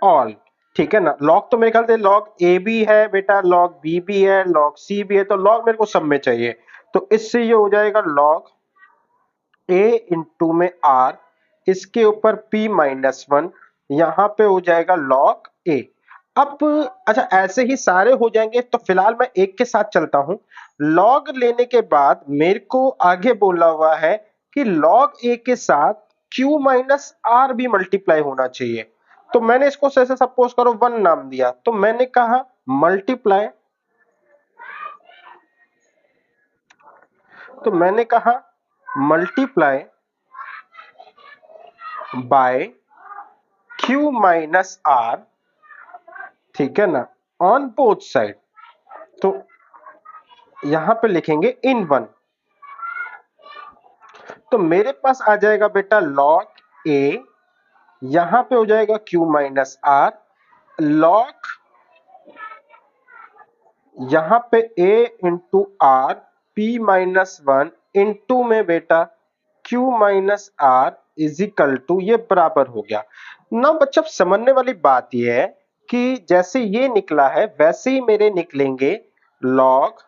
ऑल, ठीक है ना, लॉग तो मेरे ख्याल से लॉग ए भी है बेटा, लॉग बी भी है, लॉग सी भी है, तो लॉग मेरे को सब में चाहिए, तो इससे ये हो जाएगा लॉग ए इंटू में आर, इसके ऊपर पी माइनस वन, यहां पे हो जाएगा लॉग ए। अब अच्छा ऐसे ही सारे हो जाएंगे, तो फिलहाल मैं एक के साथ चलता हूं, लॉग लेने के बाद मेरे को आगे बोला हुआ है कि लॉग ए के साथ क्यू माइनस आर भी मल्टीप्लाई होना चाहिए। तो मैंने इसको जैसे सपोज करो 1 नाम दिया, तो मैंने कहा मल्टीप्लाई, तो मैंने कहा multiply by q minus r, ठीक है ना, ऑन बोथ साइड। तो यहां पे लिखेंगे इन वन, तो मेरे पास आ जाएगा बेटा लॉग ए, यहां पे हो जाएगा क्यू माइनस आर, लॉग यहां पे a into r P minus one into में बेटा q minus r is equal to, ये बराबर हो गया ना बच्चा। समझने वाली बात यह है कि जैसे ये निकला है वैसे ही मेरे निकलेंगे log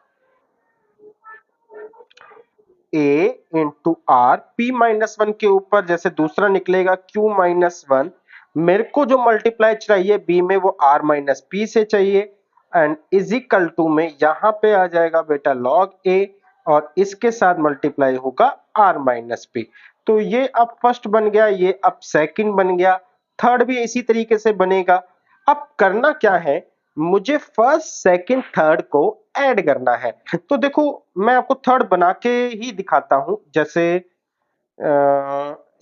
a into r P minus one के ऊपर, जैसे दूसरा निकलेगा q माइनस वन, मेरे को जो मल्टीप्लाई चाहिए b में वो r माइनस पी से चाहिए, एंड इज इक्वल टू में यहां पे आ जाएगा बेटा लॉग a और इसके साथ मल्टीप्लाई होगा r माइनस पी। तो ये अब फर्स्ट बन गया, ये अब सेकंड बन गया, थर्ड भी इसी तरीके से बनेगा। अब करना क्या है, मुझे फर्स्ट सेकंड थर्ड को ऐड करना है। तो देखो मैं आपको थर्ड बना के ही दिखाता हूं, जैसे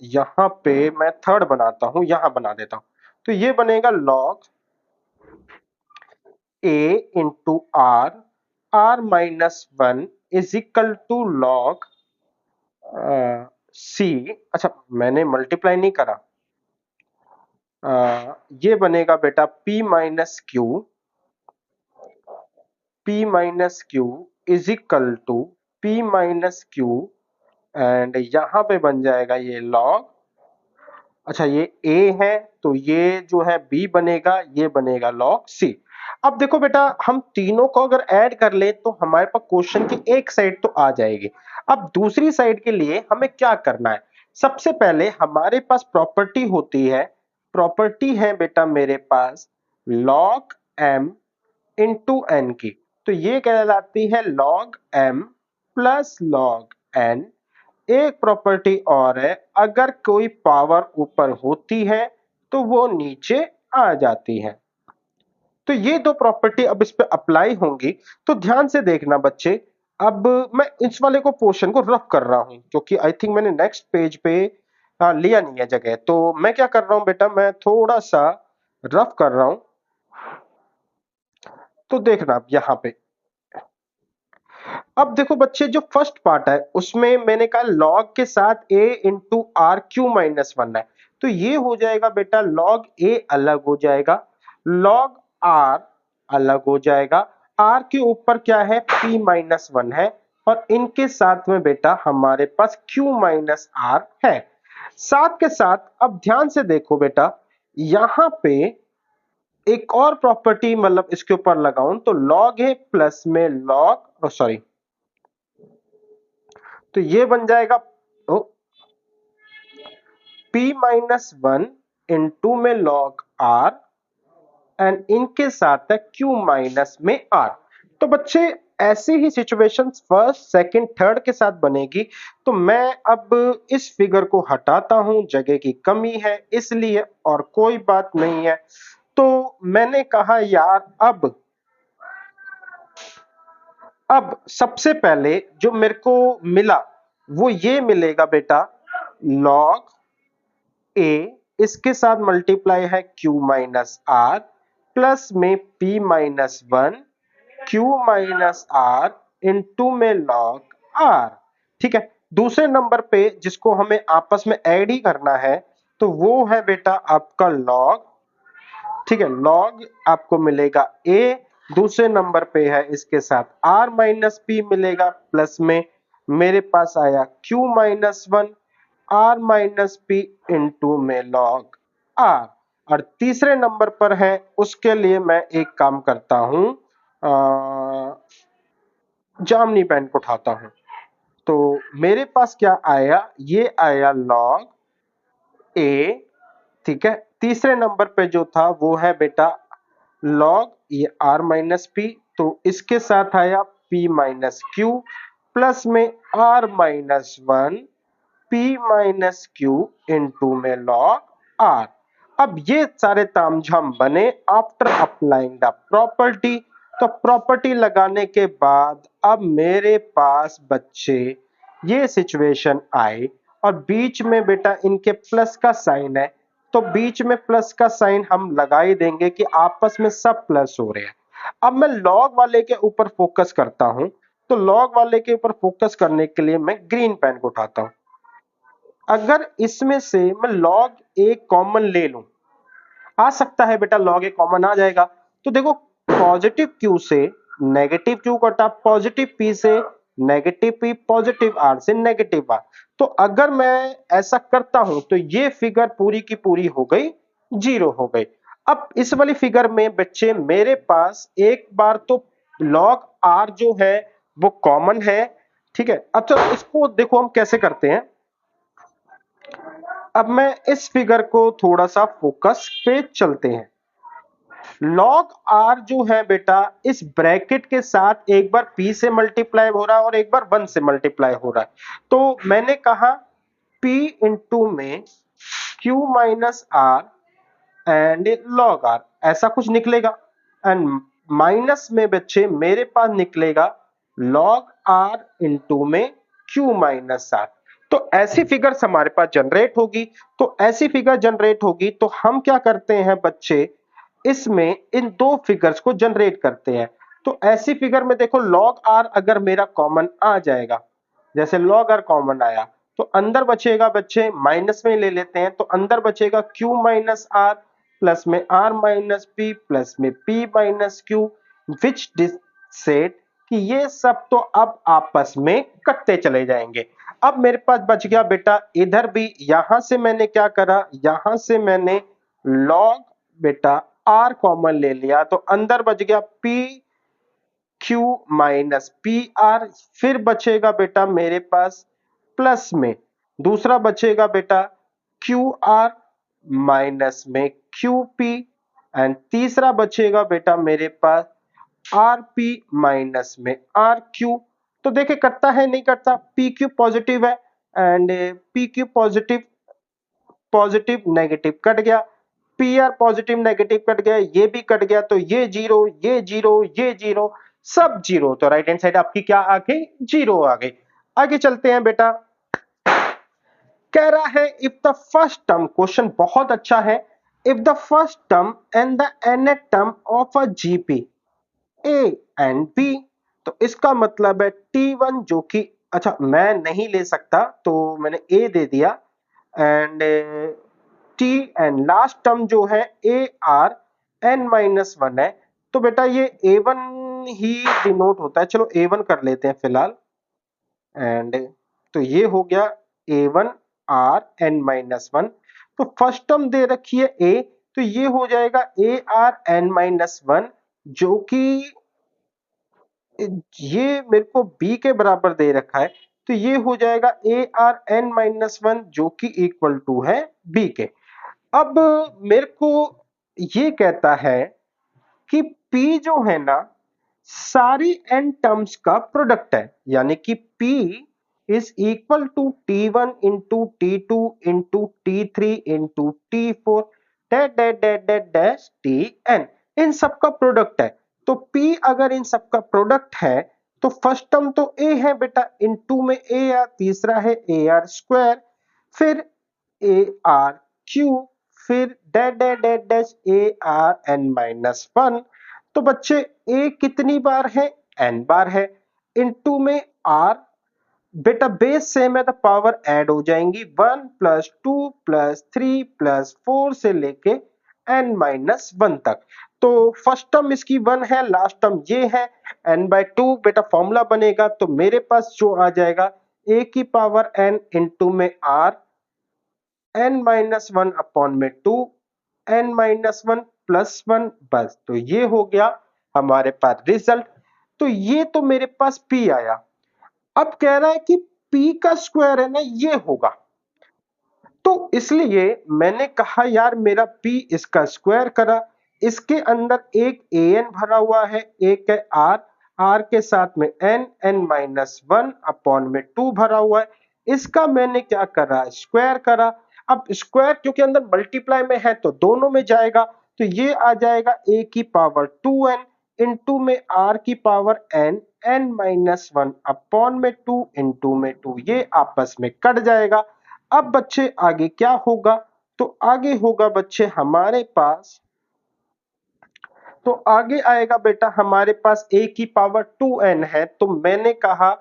यहां पे मैं थर्ड बनाता हूं, यहां बना देता हूं। तो ये बनेगा log A into R, are minus one is equal to log C. अच्छा मैंने मल्टीप्लाई नहीं करा, ये बनेगा बेटा p minus Q, p minus Q is equal to p minus Q, and यहां पे बन जाएगा ये लॉग, अच्छा ये a है तो ये जो है b बनेगा, ये बनेगा लॉग c। अब देखो बेटा हम तीनों को अगर ऐड कर ले तो हमारे पास क्वेश्चन की एक साइड तो आ जाएगी। अब दूसरी साइड के लिए हमें क्या करना है, सबसे पहले हमारे पास प्रॉपर्टी होती है, प्रॉपर्टी है बेटा मेरे पास log m इंटू एन की। तो ये कहलाती है log m plus log n। एक प्रॉपर्टी और है, अगर कोई पावर ऊपर होती है तो वो नीचे आ जाती है। तो ये दो प्रॉपर्टी अब इस पे अप्लाई होंगी। तो ध्यान से देखना बच्चे, अब मैं इस वाले को पोर्शन को रफ कर रहा हूं क्योंकि आई थिंक मैंने नेक्स्ट पेज पे लिया नहीं है जगह। तो मैं क्या कर रहा हूं बेटा, मैं थोड़ा सा रफ कर रहा हूं। तो देखना अब यहां पे, अब देखो बच्चे जो फर्स्ट पार्ट है उसमें मैंने कहा लॉग के साथ a into r q minus one है, तो ये हो जाएगा बेटा लॉग a अलग हो जाएगा, लॉग r अलग हो जाएगा, r के ऊपर क्या है p माइनस वन है, और इनके साथ में बेटा हमारे पास q माइनस r है। साथ के साथ अब ध्यान से देखो बेटा, यहां पे एक और प्रॉपर्टी मतलब इसके ऊपर लगाऊं तो लॉग है प्लस में लॉग, सॉरी, तो ये बन जाएगा p माइनस वन इंटू में लॉग r, एंड इनके साथ है q माइनस में r। तो बच्चे ऐसी ही सिचुएशन फर्स्ट सेकंड थर्ड के साथ बनेगी। तो मैं अब इस फिगर को हटाता हूं, जगह की कमी है इसलिए, और कोई बात नहीं है। तो मैंने कहा यार अब सबसे पहले जो मेरे को मिला वो ये मिलेगा बेटा लॉग ए, इसके साथ मल्टीप्लाई है q माइनस आर प्लस में p minus one q minus r into में लॉग r। ठीक है, दूसरे नंबर पे जिसको हमें आपस में ऐड ही करना है तो वो है बेटा आपका लॉग, ठीक है, लॉग आपको मिलेगा a, दूसरे नंबर पे है इसके साथ r माइनस पी मिलेगा, प्लस में मेरे पास आया q minus one r minus P into में लॉग r। और तीसरे नंबर पर है उसके लिए मैं एक काम करता हूं, जामनी पेन को उठाता हूं। तो मेरे पास क्या आया, ये आया लॉग a, ठीक है, तीसरे नंबर पे जो था वो है बेटा लॉग ये r माइनस पी, तो इसके साथ आया पी माइनस क्यू प्लस में r minus one p minus q into में लॉग आर। अब ये सारे तामझाम बने आफ्टर अप्लाइंग द प्रॉपर्टी। तो प्रॉपर्टी लगाने के बाद अब मेरे पास बच्चे ये सिचुएशन आई और बीच में बेटा इनके प्लस का साइन है, तो बीच में प्लस का साइन हम लगा ही देंगे कि आपस में सब प्लस हो रहे हैं। अब मैं लॉग वाले के ऊपर फोकस करता हूं, तो लॉग वाले के ऊपर फोकस करने के लिए मैं ग्रीन पेन को उठाता हूं। अगर इसमें से मैं लॉग एक कॉमन ले लूं, आ सकता है बेटा लॉग एक कॉमन आ जाएगा। तो देखो पॉजिटिव क्यू से नेगेटिव क्यू कटा, पॉजिटिव पी से नेगेटिव पी, पॉजिटिव आर से नेगेटिव आर। तो अगर मैं ऐसा करता हूं तो ये फिगर पूरी की पूरी हो गई, जीरो हो गई। अब इस वाली फिगर में बच्चे मेरे पास एक बार तो लॉग आर जो है वो कॉमन है, ठीक है। अब चलो इसको देखो हम कैसे करते हैं। अब मैं इस फिगर को थोड़ा सा फोकस पे चलते हैं। लॉग आर जो है बेटा इस ब्रैकेट के साथ एक बार p से मल्टीप्लाई हो रहा है और एक बार 1 से मल्टीप्लाई हो रहा है। तो मैंने कहा p इंटू में q minus r and log r, ऐसा कुछ निकलेगा। एंड माइनस में बच्चे मेरे पास निकलेगा लॉग आर इंटू में q माइनस आर। तो ऐसी फिगर्स हमारे पास जनरेट होगी। तो ऐसी फिगर जनरेट होगी तो हम क्या करते हैं बच्चे, इसमें इन दो फिगर्स को जनरेट करते हैं। तो ऐसी फिगर में देखो लॉग आर अगर मेरा कॉमन आ जाएगा, जैसे log r कॉमन आया तो अंदर बचेगा बच्चे, माइनस में ले लेते हैं, तो अंदर बचेगा q माइनस आर प्लस में r माइनस p प्लस में p माइनस q, विच सेट कि ये सब तो अब आपस में कटते चले जाएंगे। अब मेरे पास बच गया बेटा इधर भी, यहां से मैंने क्या करा, यहां से मैंने log बेटा r कॉमन ले लिया, तो अंदर बच गया p q minus P R, फिर बचेगा बेटा मेरे पास प्लस में दूसरा बचेगा बेटा क्यू आर माइनस में क्यू पी, एंड तीसरा बचेगा बेटा मेरे पास आर पी माइनस में आर क्यू। तो देखिए कटता है नहीं कटता, पी क्यू पॉजिटिव है and P Q positive positive negative cut गया, P R positive negative cut गया, ये भी कट गया, तो ये जीरो ये जीरो ये जीरो सब जीरो। तो राइट हैंड साइड आपकी क्या आ गई, जीरो आ गई। आगे चलते हैं बेटा, कह रहा है if the first term, question बहुत अच्छा है, if the first term and the nth term of a GP a and b, तो इसका मतलब है T1 जो कि, अच्छा मैं नहीं ले सकता तो मैंने ए दे दिया, and t and last term जो है a are N minus one है। तो बेटा ये A1 ही डिनोट होता है, चलो A1 कर लेते हैं फिलहाल, एंड तो ये हो गया A1 r N minus one. तो फर्स्ट टर्म दे रखी है ए, तो ये हो जाएगा a are N minus one, जो कि ये मेरे को बी के बराबर दे रखा है, तो ये हो जाएगा a are N minus one जो कि इक्वल टू है बी के। अब मेरे को ये कहता है कि P जो है ना सारी n टर्म्स का प्रोडक्ट है, यानी कि P is equal to T1 into T2 into T3 into T4 dot dot dot dot dash Tn, इन सब का प्रोडक्ट है। तो P अगर इन सब का प्रोडक्ट है तो फर्स्ट टर्म तो A है बेटा, इनटू में A आर, तीसरा है ए आर स्क्वायर, फिर ए आर क्यू, फिर dot dot dot dash a are N minus one. तो बच्चे ए कितनी बार है, एन बार है, इनटू में आर, बेटा बेस सेम है तो पावर ऐड हो जाएंगी, 1 प्लस 2 प्लस 3 प्लस 4 से लेके एन माइनस वन तक। तो फर्स्ट टर्म इसकी 1 है, लास्ट टर्म ये है, एन बाय 2 बेटा फॉर्मूला बनेगा, तो मेरे पास जो आ जाएगा ए की पावर एन इंटू में R N minus one upon में two N minus one plus one, बस। तो ये हो गया हमारे पास रिजल्ट। तो ये तो मेरे पास P आया। अब कह रहा है कि P का स्क्वायर है ना ये होगा, तो इसलिए मैंने कहा यार मेरा P इसका स्क्वायर करा, इसके अंदर एक an भरा हुआ है, एक है r, r के साथ में n माइनस 1 अपॉन में 2 भरा हुआ है, इसका मैंने क्या करा, स्क्वायर करा। अब स्क्वायर क्योंकि अंदर मल्टीप्लाई में है तो दोनों में जाएगा, तो ये आ जाएगा a की पावर 2n इंटू में r की पावर n माइनस 1 अपॉन में 2 इंटू में 2, ये आपस में कट जाएगा। अब बच्चे आगे क्या होगा, तो आगे होगा बच्चे हमारे पास, तो आगे आएगा बेटा हमारे पास a की पावर 2n है, तो मैंने कहा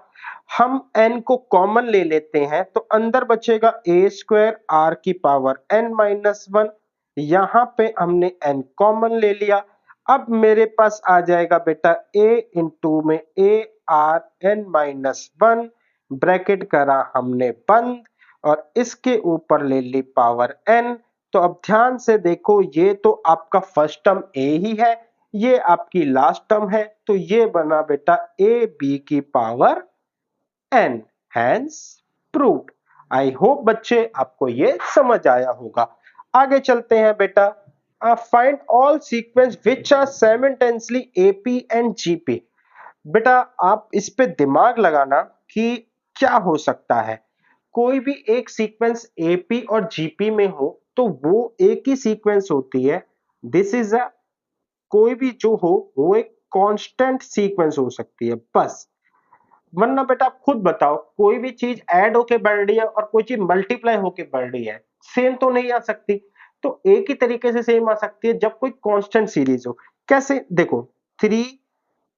हम n को कॉमन ले लेते हैं, तो अंदर बचेगा a स्क्वायर r की पावर n माइनस 1, यहां पे हमने n कॉमन ले लिया। अब मेरे पास आ जाएगा बेटा a इंटू में a r n minus 1, bracket करा हमने बंद और इसके ऊपर ले ली पावर n। तो अब ध्यान से देखो, ये तो आपका फर्स्ट टर्म a ही है, ये आपकी लास्ट टर्म है, तो ये बना बेटा ए बी की power n, hence proved. I hope बच्चे आपको ये समझ आया होगा। आगे चलते हैं बेटा, find all sequence which are simultaneously AP and GP. बेटा आप इस पे दिमाग लगाना कि क्या हो सकता है, कोई भी एक सीक्वेंस एपी और जीपी में हो तो वो एक ही सीक्वेंस होती है, दिस इज अ, कोई भी जो हो वो एक कांस्टेंट सीक्वेंस हो सकती है बस। वरना बेटा आप खुद बताओ, कोई भी चीज ऐड होके बढ़ रही है और कोई चीज मल्टीप्लाई होके बढ़ रही है, सेम तो नहीं आ सकती। तो एक ही तरीके से सेम आ सकती है जब कोई कांस्टेंट सीरीज हो। कैसे, देखो 3,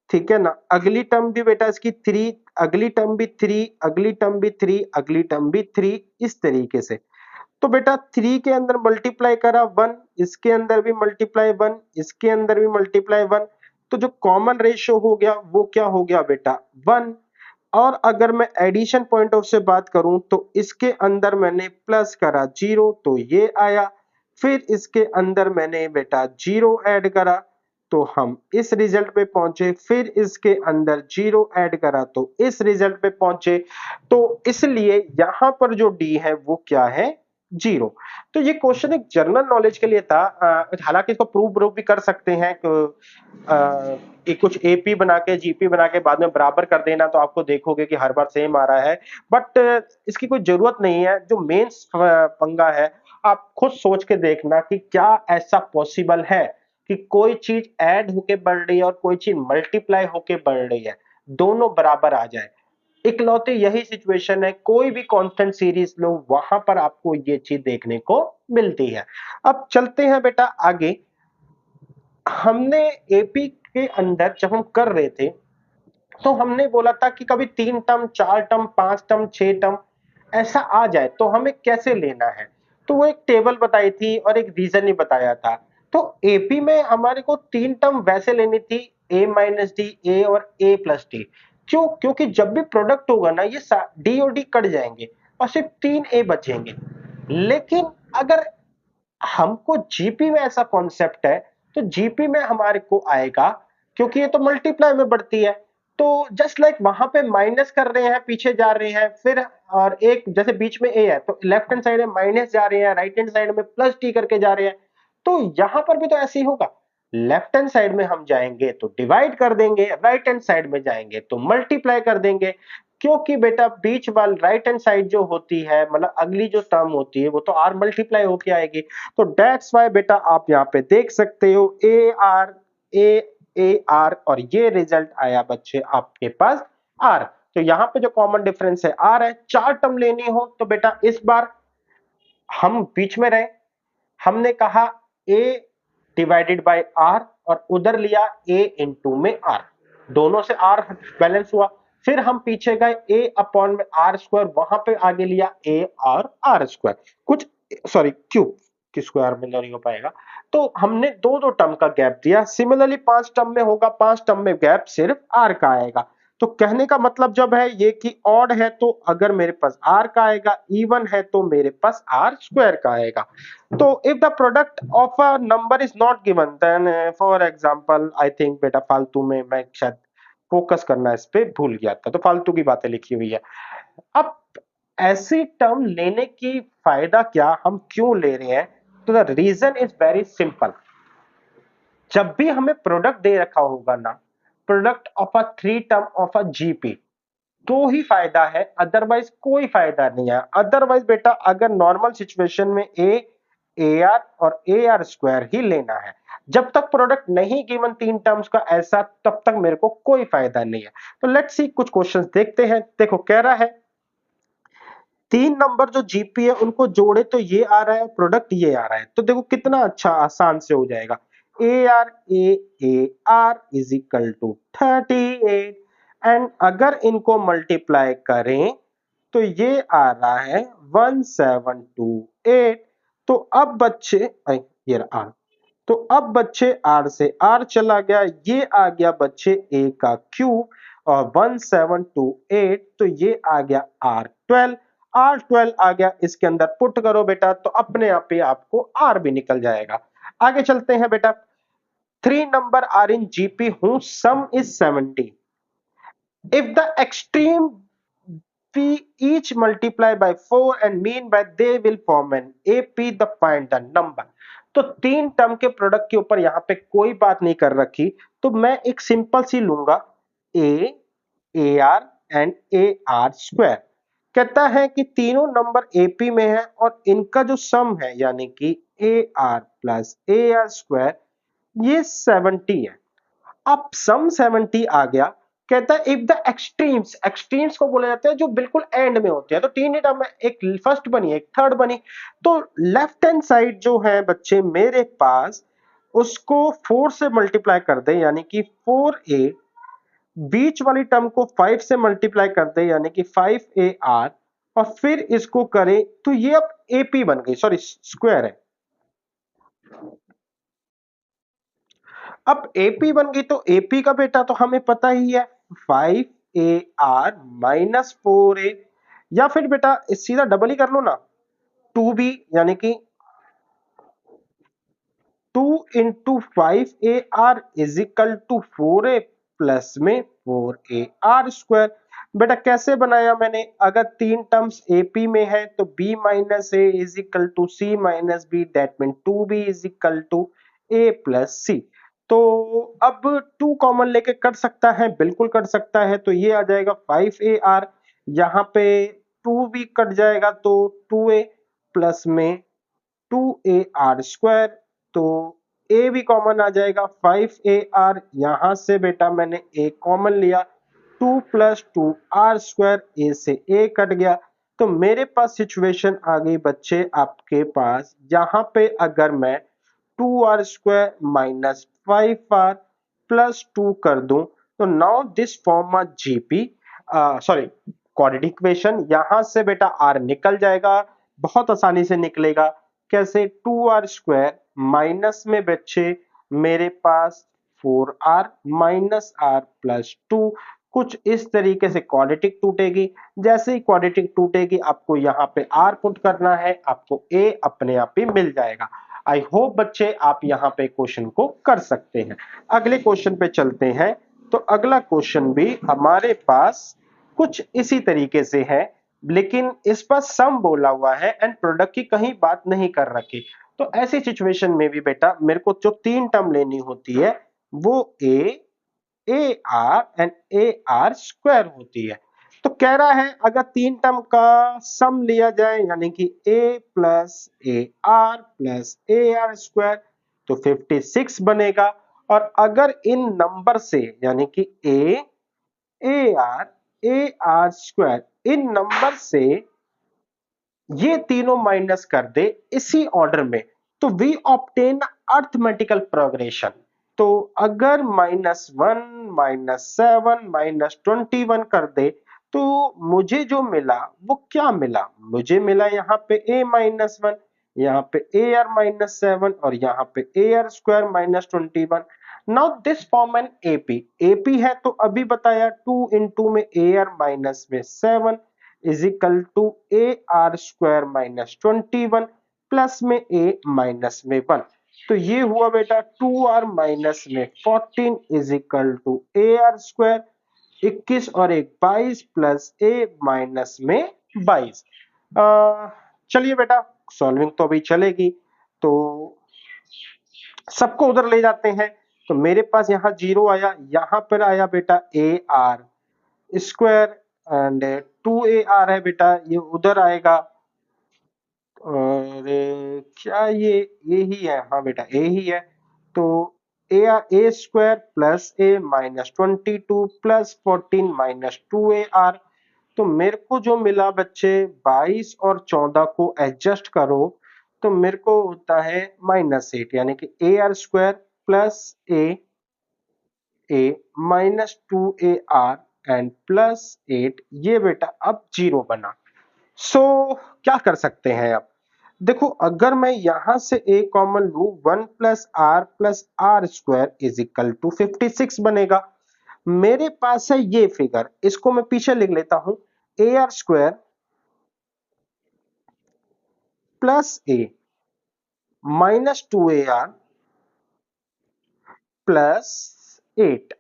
ठीक है ना, अगली टर्म भी बेटा इसकी 3, अगली टर्म भी 3, अगली टर्म भी 3, अगली टर्म भी 3, इस तरीके से। तो बेटा 3 के अंदर मल्टीप्लाई करा 1, इसके अंदर भी मल्टीप्लाई 1, इसके अंदर भी मल्टीप्लाई 1, तो जो कॉमन रेशियो हो गया वो क्या हो गया बेटा 1। और अगर मैं एडिशन पॉइंट ऑफ से बात करूं तो इसके अंदर मैंने प्लस करा 0 तो ये आया, फिर इसके अंदर मैंने बेटा 0 ऐड करा तो हम इस रिजल्ट पे पहुंचे, फिर इसके अंदर 0 ऐड करा तो इस रिजल्ट पे पहुंचे। तो इसलिए यहां पर जो डी है वो क्या है, 0। तो ये क्वेश्चन एक जनरल नॉलेज के लिए था, हालांकि इसको प्रूव भी कर सकते हैं कि कुछ एपी बना के जीपी बना के बाद में बराबर कर देना, तो आपको देखोगे कि हर बार सेम आ रहा है। बट इसकी कोई जरूरत नहीं है, जो मेन पंगा है आप खुद सोच के देखना कि क्या ऐसा पॉसिबल है कि कोई चीज ऐड होके बढ़ रही है और कोई चीज मल्टीप्लाई होके बढ़ रही है, दोनों बराबर आ जाए। इकलौती यही सिचुएशन है, कोई भी कांस्टेंट सीरीज लो वहां पर आपको ये चीज देखने को मिलती है। अब चलते हैं बेटा आगे, हमने एपी के अंदर जब हम कर रहे थे तो हमने बोला था कि कभी 3 टर्म, 4 टर्म, 5 टर्म, 6 टर्म ऐसा आ जाए तो हमें कैसे लेना है, तो वो एक टेबल बताई थी और एक रीजन ही बताया था। तो एपी में हमारे को 3 टर्म वैसे लेनी थी, a माइनस डी, ए और a प्लस डी। क्यों, क्योंकि जब भी प्रोडक्ट होगा ना ये डी और डी कट जाएंगे और सिर्फ 3 a बचेंगे। लेकिन अगर हमको जीपी में ऐसा कॉन्सेप्ट है तो जीपी में हमारे को आएगा, क्योंकि ये तो मल्टीप्लाई में बढ़ती है, तो जस्ट लाइक वहां पे माइनस कर रहे हैं, पीछे जा रहे हैं, फिर और एक जैसे बीच में ए है तो लेफ्ट हैंड साइड में माइनस जा रहे हैं, राइट हैंड साइड में प्लस टी करके जा रहे हैं, तो यहां पर भी तो ऐसे ही होगा। लेफ्ट हैंड साइड में हम जाएंगे तो डिवाइड कर देंगे, राइट हैंड साइड में जाएंगे तो मल्टीप्लाई कर देंगे, क्योंकि बेटा बीच वाली राइट हैंड साइड जो होती है, मतलब अगली जो टर्म होती है वो तो आर मल्टीप्लाई होके आएगी। तो दैट्स वाई बेटा आप यहाँ पे देख सकते हो ए आर और ये रिजल्ट आया बच्चे आपके पास आर। तो यहाँ पे जो कॉमन डिफरेंस है आर है। 4 टर्म लेनी हो तो बेटा इस बार हम बीच में रहे, हमने कहा ए डिवाइडेड बाय आर और उधर लिया ए इंटू में आर, दोनों से आर बैलेंस हुआ। फिर हम पीछे गए ए अपॉन में आर स्क्वायर, वहां पे आगे लिया ए और आर स्क्वायर, कुछ सॉरी क्यूब की स्क्वायर में नहीं हो पाएगा, तो हमने दो दो टर्म का गैप दिया। सिमिलरली 5 टर्म में होगा, 5 टर्म में गैप सिर्फ आर का आएगा। तो कहने का मतलब जब है ये कि ऑड है तो अगर मेरे पास आर का आएगा, इवन है तो मेरे पास आर स्क्वायर का आएगा। तो if the product of a number is not given then for example, I think बेटा फालतू में मैं शायद फोकस करना इस पे भूल गया था, तो फालतू की बातें लिखी हुई है। अब ऐसी टर्म लेने की फायदा क्या, हम क्यों ले रहे हैं, तो the reason is very simple. जब भी हमें प्रोडक्ट दे रखा होगा ना, product of a three term of a GP, तो ही फायदा है, अदरवाइज कोई फायदा नहीं है। अदरवाइज बेटा अगर नॉर्मल सिचुएशन में ए आर और ए आर स्क्वायर ही लेना है, जब तक प्रोडक्ट नहीं गिवन तीन टर्म्स का ऐसा, तब तक मेरे को कोई फायदा नहीं है। तो लेट्स सी कुछ क्वेश्चंस देखते हैं। देखो कह रहा है तीन नंबर जो जीपी है उनको जोड़े तो ये आ रहा है, प्रोडक्ट ये आ रहा है। तो देखो कितना अच्छा आसान से हो जाएगा। A r is equal to 38 and अगर इनको मल्टीप्लाई करें तो ये आ रहा है 1728। तो अब बच्चे ये आर, तो अब बच्चे आर से आर चला गया, ये आ गया बच्चे ए का क्यूब और 1728, तो ये आ गया R12 आ गया। इसके अंदर पुट करो बेटा तो अपने आप ही आपको आर भी निकल जाएगा। आगे चलते हैं बेटा। Three number are in GP whose sum is 70, if the extreme we each multiply by 4 and mean by they will form an AP, the find the number। तो तीन टर्म के प्रोडक्ट के ऊपर यहां पे कोई बात नहीं कर रखी, तो मैं एक सिंपल सी लूंगा A R and a are square. कहता है कि तीनों नंबर एपी में है और इनका जो सम है यानी कि A R plus A R square ये 70 है। अब सम 70 आ गया। कहता है इफ द एक्सट्रीम्स, एक्सट्रीम्स को बोला जाता है जो बिल्कुल एंड में होते हैं। तो तीन ही टर्म में, एक फर्स्ट बनी एक थर्ड बनी, तो लेफ्ट हैंड साइड जो है बच्चे मेरे पास उसको 4 से मल्टीप्लाई कर दे यानी कि 4a, बीच वाली टर्म को 5 से मल्टीप्लाई कर दे यानी कि 5AR और फिर इसको करें तो ये अब AP बन गई, सॉरी स्क्वायर है। अब एपी बन गई तो एपी का बेटा तो हमें पता ही है 5AR माइनस 4a, या फिर बेटा सीधा डबल ही कर लो ना 2b यानी कि 2 into 5AR is equal to 4a plus में 4AR स्क्वायर। बेटा कैसे बनाया मैंने, अगर तीन टर्म्स एपी में है तो b minus A is equal to C minus B, that mean 2b is equal to a plus C. तो अब 2 कॉमन लेके कर सकता है, बिल्कुल कर सकता है। तो ये आ जाएगा 5AR, यहाँ पे 2 भी कट जाएगा तो 2a प्लस में 2AR स्क्वायर, तो a भी कॉमन आ जाएगा 5AR। यहां से बेटा मैंने a कॉमन लिया, 2 प्लस 2R स्क्वायर, a से a कट गया। तो मेरे पास सिचुएशन आ गई बच्चे आपके पास, यहां पे अगर मैं 2R square minus 5R plus 2 कर दूं तो now this form a GP, sorry quadratic equation. यहां से बेटा R निकल जाएगा, बहुत आसानी से निकलेगा। कैसे, 2R स्क्वायर माइनस में बच्चे मेरे पास 4R माइनस R प्लस 2, कुछ इस तरीके से क्वाड्रेटिक टूटेगी। जैसे ही क्वाड्रेटिक टूटेगी आपको यहाँ पे R पुट करना है, आपको A अपने आप ही मिल जाएगा। आई होप बच्चे आप यहाँ पे क्वेश्चन को कर सकते हैं। अगले क्वेश्चन पे चलते हैं। तो अगला क्वेश्चन भी हमारे पास कुछ इसी तरीके से है, लेकिन इस पर सम बोला हुआ है एंड प्रोडक्ट की कहीं बात नहीं कर रखी। तो ऐसी सिचुएशन में भी बेटा मेरे को जो तीन टर्म लेनी होती है वो A R and a are square होती है। तो कह रहा है अगर तीन टर्म का सम लिया जाए यानी कि a plus A R plus A R square तो 56 बनेगा। और अगर इन नंबर से यानी कि A R square in number से ये तीनों माइनस कर दे इसी ऑर्डर में, तो वी ऑब्टेन अर्थमेटिकल प्रोग्रेशन। तो अगर -1 -7 -21 कर दे तो मुझे जो मिला वो क्या मिला, मुझे मिला यहाँ पे a-1, यहाँ पे ar-7 और यहाँ पे ar square -21। Now this form an AP, AP है तो अभी बताया 2 इंटू में ar माइनस में 7 is equal to A R square -21 plus में a माइनस में 1। तो ये हुआ बेटा 2r माइनस में 14 is equal to A R square, 21 और 1 22 प्लस a माइनस में 22। चलिए बेटा सॉल्विंग तो अभी चलेगी, तो सबको उधर ले जाते हैं। तो मेरे पास यहाँ 0 आया, यहाँ पर आया बेटा a are square and 2ar है बेटा, ये उधर आएगा और क्या ये ही है, हाँ बेटा ए ही है। तो A square plus A minus 22 plus 14 minus 2ar, तो मेरे को जो मिला बच्चे 22 और 14 को एडजस्ट करो तो मेरे को होता है -8, यानी कि A R square plus A minus 2ar and plus 8, ये बेटा अब 0 बना। सो क्या कर सकते हैं अब, देखो अगर मैं यहां से a कॉमन लू 1 plus r square is equal to 56 बनेगा। मेरे पास है ये फिगर, इसको मैं पीछे लिख लेता हूं, A R square plus A minus 2ar plus 8,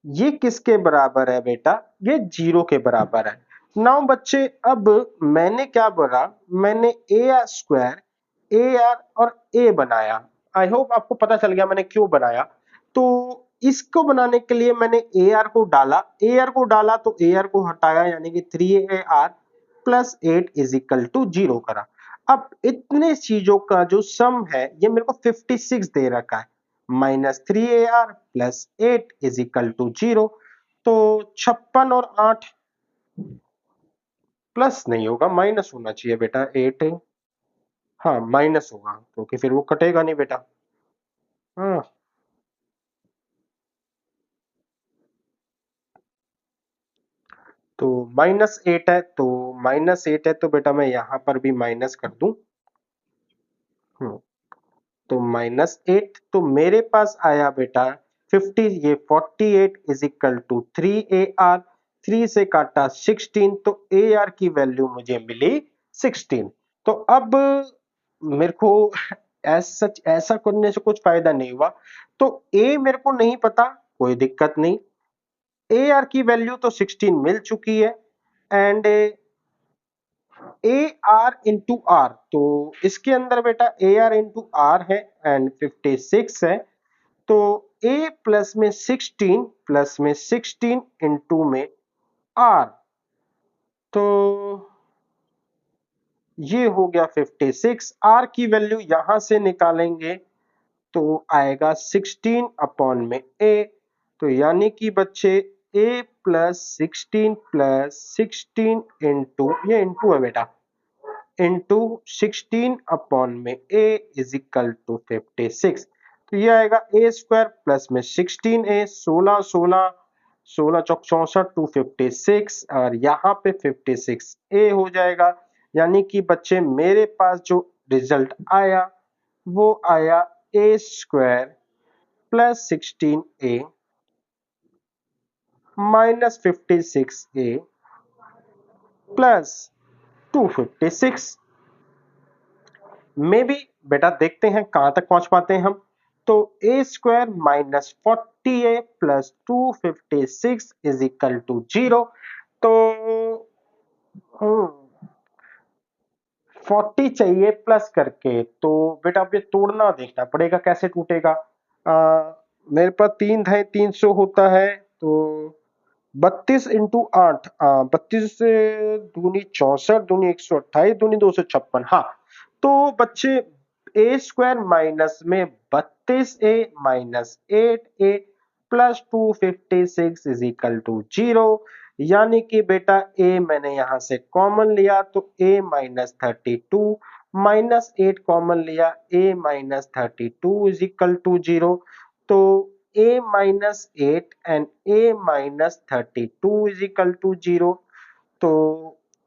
ये किसके बराबर है बेटा, ये 0 के बराबर है। नाउ बच्चे अब मैंने क्या बोला, मैंने A R square A R और ए बनाया। आई होप आपको पता चल गया मैंने क्यों बनाया। तो इसको बनाने के लिए मैंने ए आर को डाला, ए आर को डाला तो ए आर को हटाया, यानी कि 3ar plus 8 is equal to 0 करा। अब इतने चीजों का जो सम है ये मेरे को 56 दे रखा है, -3ar plus 8 is equal to 0। तो 56 और 8 प्लस नहीं होगा, माइनस होना चाहिए बेटा 8, हाँ माइनस होगा क्योंकि फिर वो कटेगा नहीं बेटा। हाँ तो -8 है, तो -8 है तो बेटा मैं यहां पर भी माइनस कर दूं। तो -8, तो मेरे पास आया बेटा 50, ये 48 इज इक्वल टू 3ar, 3 से काटा 16, तो ar की वैल्यू मुझे मिली 16। तो अब मेरे को ऐसा करने से कुछ फायदा नहीं हुआ, तो a मेरे को नहीं पता, कोई दिक्कत नहीं, ar की वैल्यू तो 16 मिल चुकी है and a are into r, तो इसके अंदर बेटा ए आर इंटू आर है एंड 56 है, तो a प्लस में 16 प्लस में 16 इंटू में r, तो ये हो गया 56। r की वैल्यू यहां से निकालेंगे तो आएगा 16 अपॉन में a, तो यानी कि बच्चे a प्लस 16 प्लस 16 इंटू, ये इंटू है बेटा, इंटू 16 अपॉन में a इज इक्वल टू 56। तो ये आएगा ए स्क्वायर प्लस में 16a, 16 चौक 64 256, और यहाँ पे 56a हो जाएगा। यानी कि बच्चे मेरे पास जो रिजल्ट आया वो आया A square plus 16a minus 56a plus 256 में भी। बेटा देखते हैं कहां तक पहुंच पाते हैं हम। तो A square minus 40a plus 256 is equal to 0। तो 40 चाहिए प्लस करके, तो बेटा अब ये तोड़ना देखना पड़ेगा कैसे टूटेगा। मेरे पास 3 है, 300 होता है, तो 32 इंटू 8, 32 से दूनी 64 दूनी 128 दूनी 256, हाँ। तो बच्चे ए स्क्वायर माइनस में 32a minus 8a plus 256 is equal to 0, यानी कि बेटा a मैंने यहां से कॉमन लिया तो a माइनस 32 माइनस 8 कॉमन लिया, a minus 32 is equal to 0। तो a minus 8 and a minus 32 is equal to 0। तो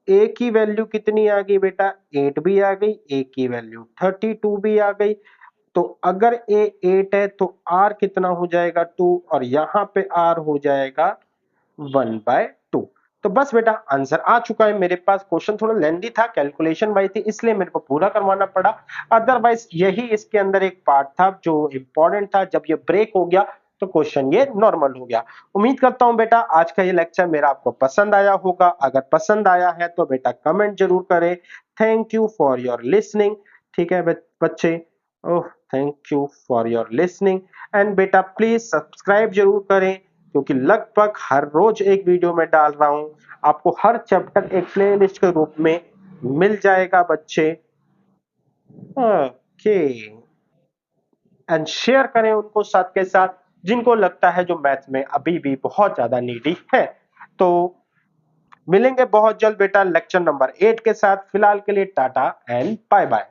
a की वैल्यू कितनी आ गई बेटा, 8 भी आ गई, a की वैल्यू 32 भी आ गई। तो अगर a 8 है तो r कितना हो जाएगा 2, और यहाँ पे r हो जाएगा 1/2। तो बस बेटा आंसर आ चुका है मेरे पास। क्वेश्चन थोड़ा लेंदी था, कैलकुलेशन वाइज थी, इसलिए मेरे को पूरा करवाना पड़ा। अदरवाइज यही इसके अंदर एक पार्ट था जो इंपॉर्टेंट था, जब ये ब्रेक हो गया तो क्वेश्चन ये नॉर्मल हो गया। उम्मीद करता हूं बेटा आज का ये लेक्चर मेरा आपको पसंद आया होगा। अगर पसंद आया है तो बेटा कमेंट जरूर करें। Thank you for your listening. ठीक है बच्चे, oh thank you for your listening and बेटा प्लीज सब्सक्राइब जरूर करें, क्योंकि लगभग हर रोज एक वीडियो में डाल रहा हूं। आपको हर चैप्टर एक प्लेलिस्ट के रूप में मिल जाएगा बच्चे। ओके, एंड शेयर करें उनको साथ के साथ जिनको लगता है जो मैथ में अभी भी बहुत ज्यादा नीडी है। तो मिलेंगे बहुत जल्द बेटा लेक्चर नंबर 8 के साथ। फिलहाल के लिए टाटा एंड बाय बाय।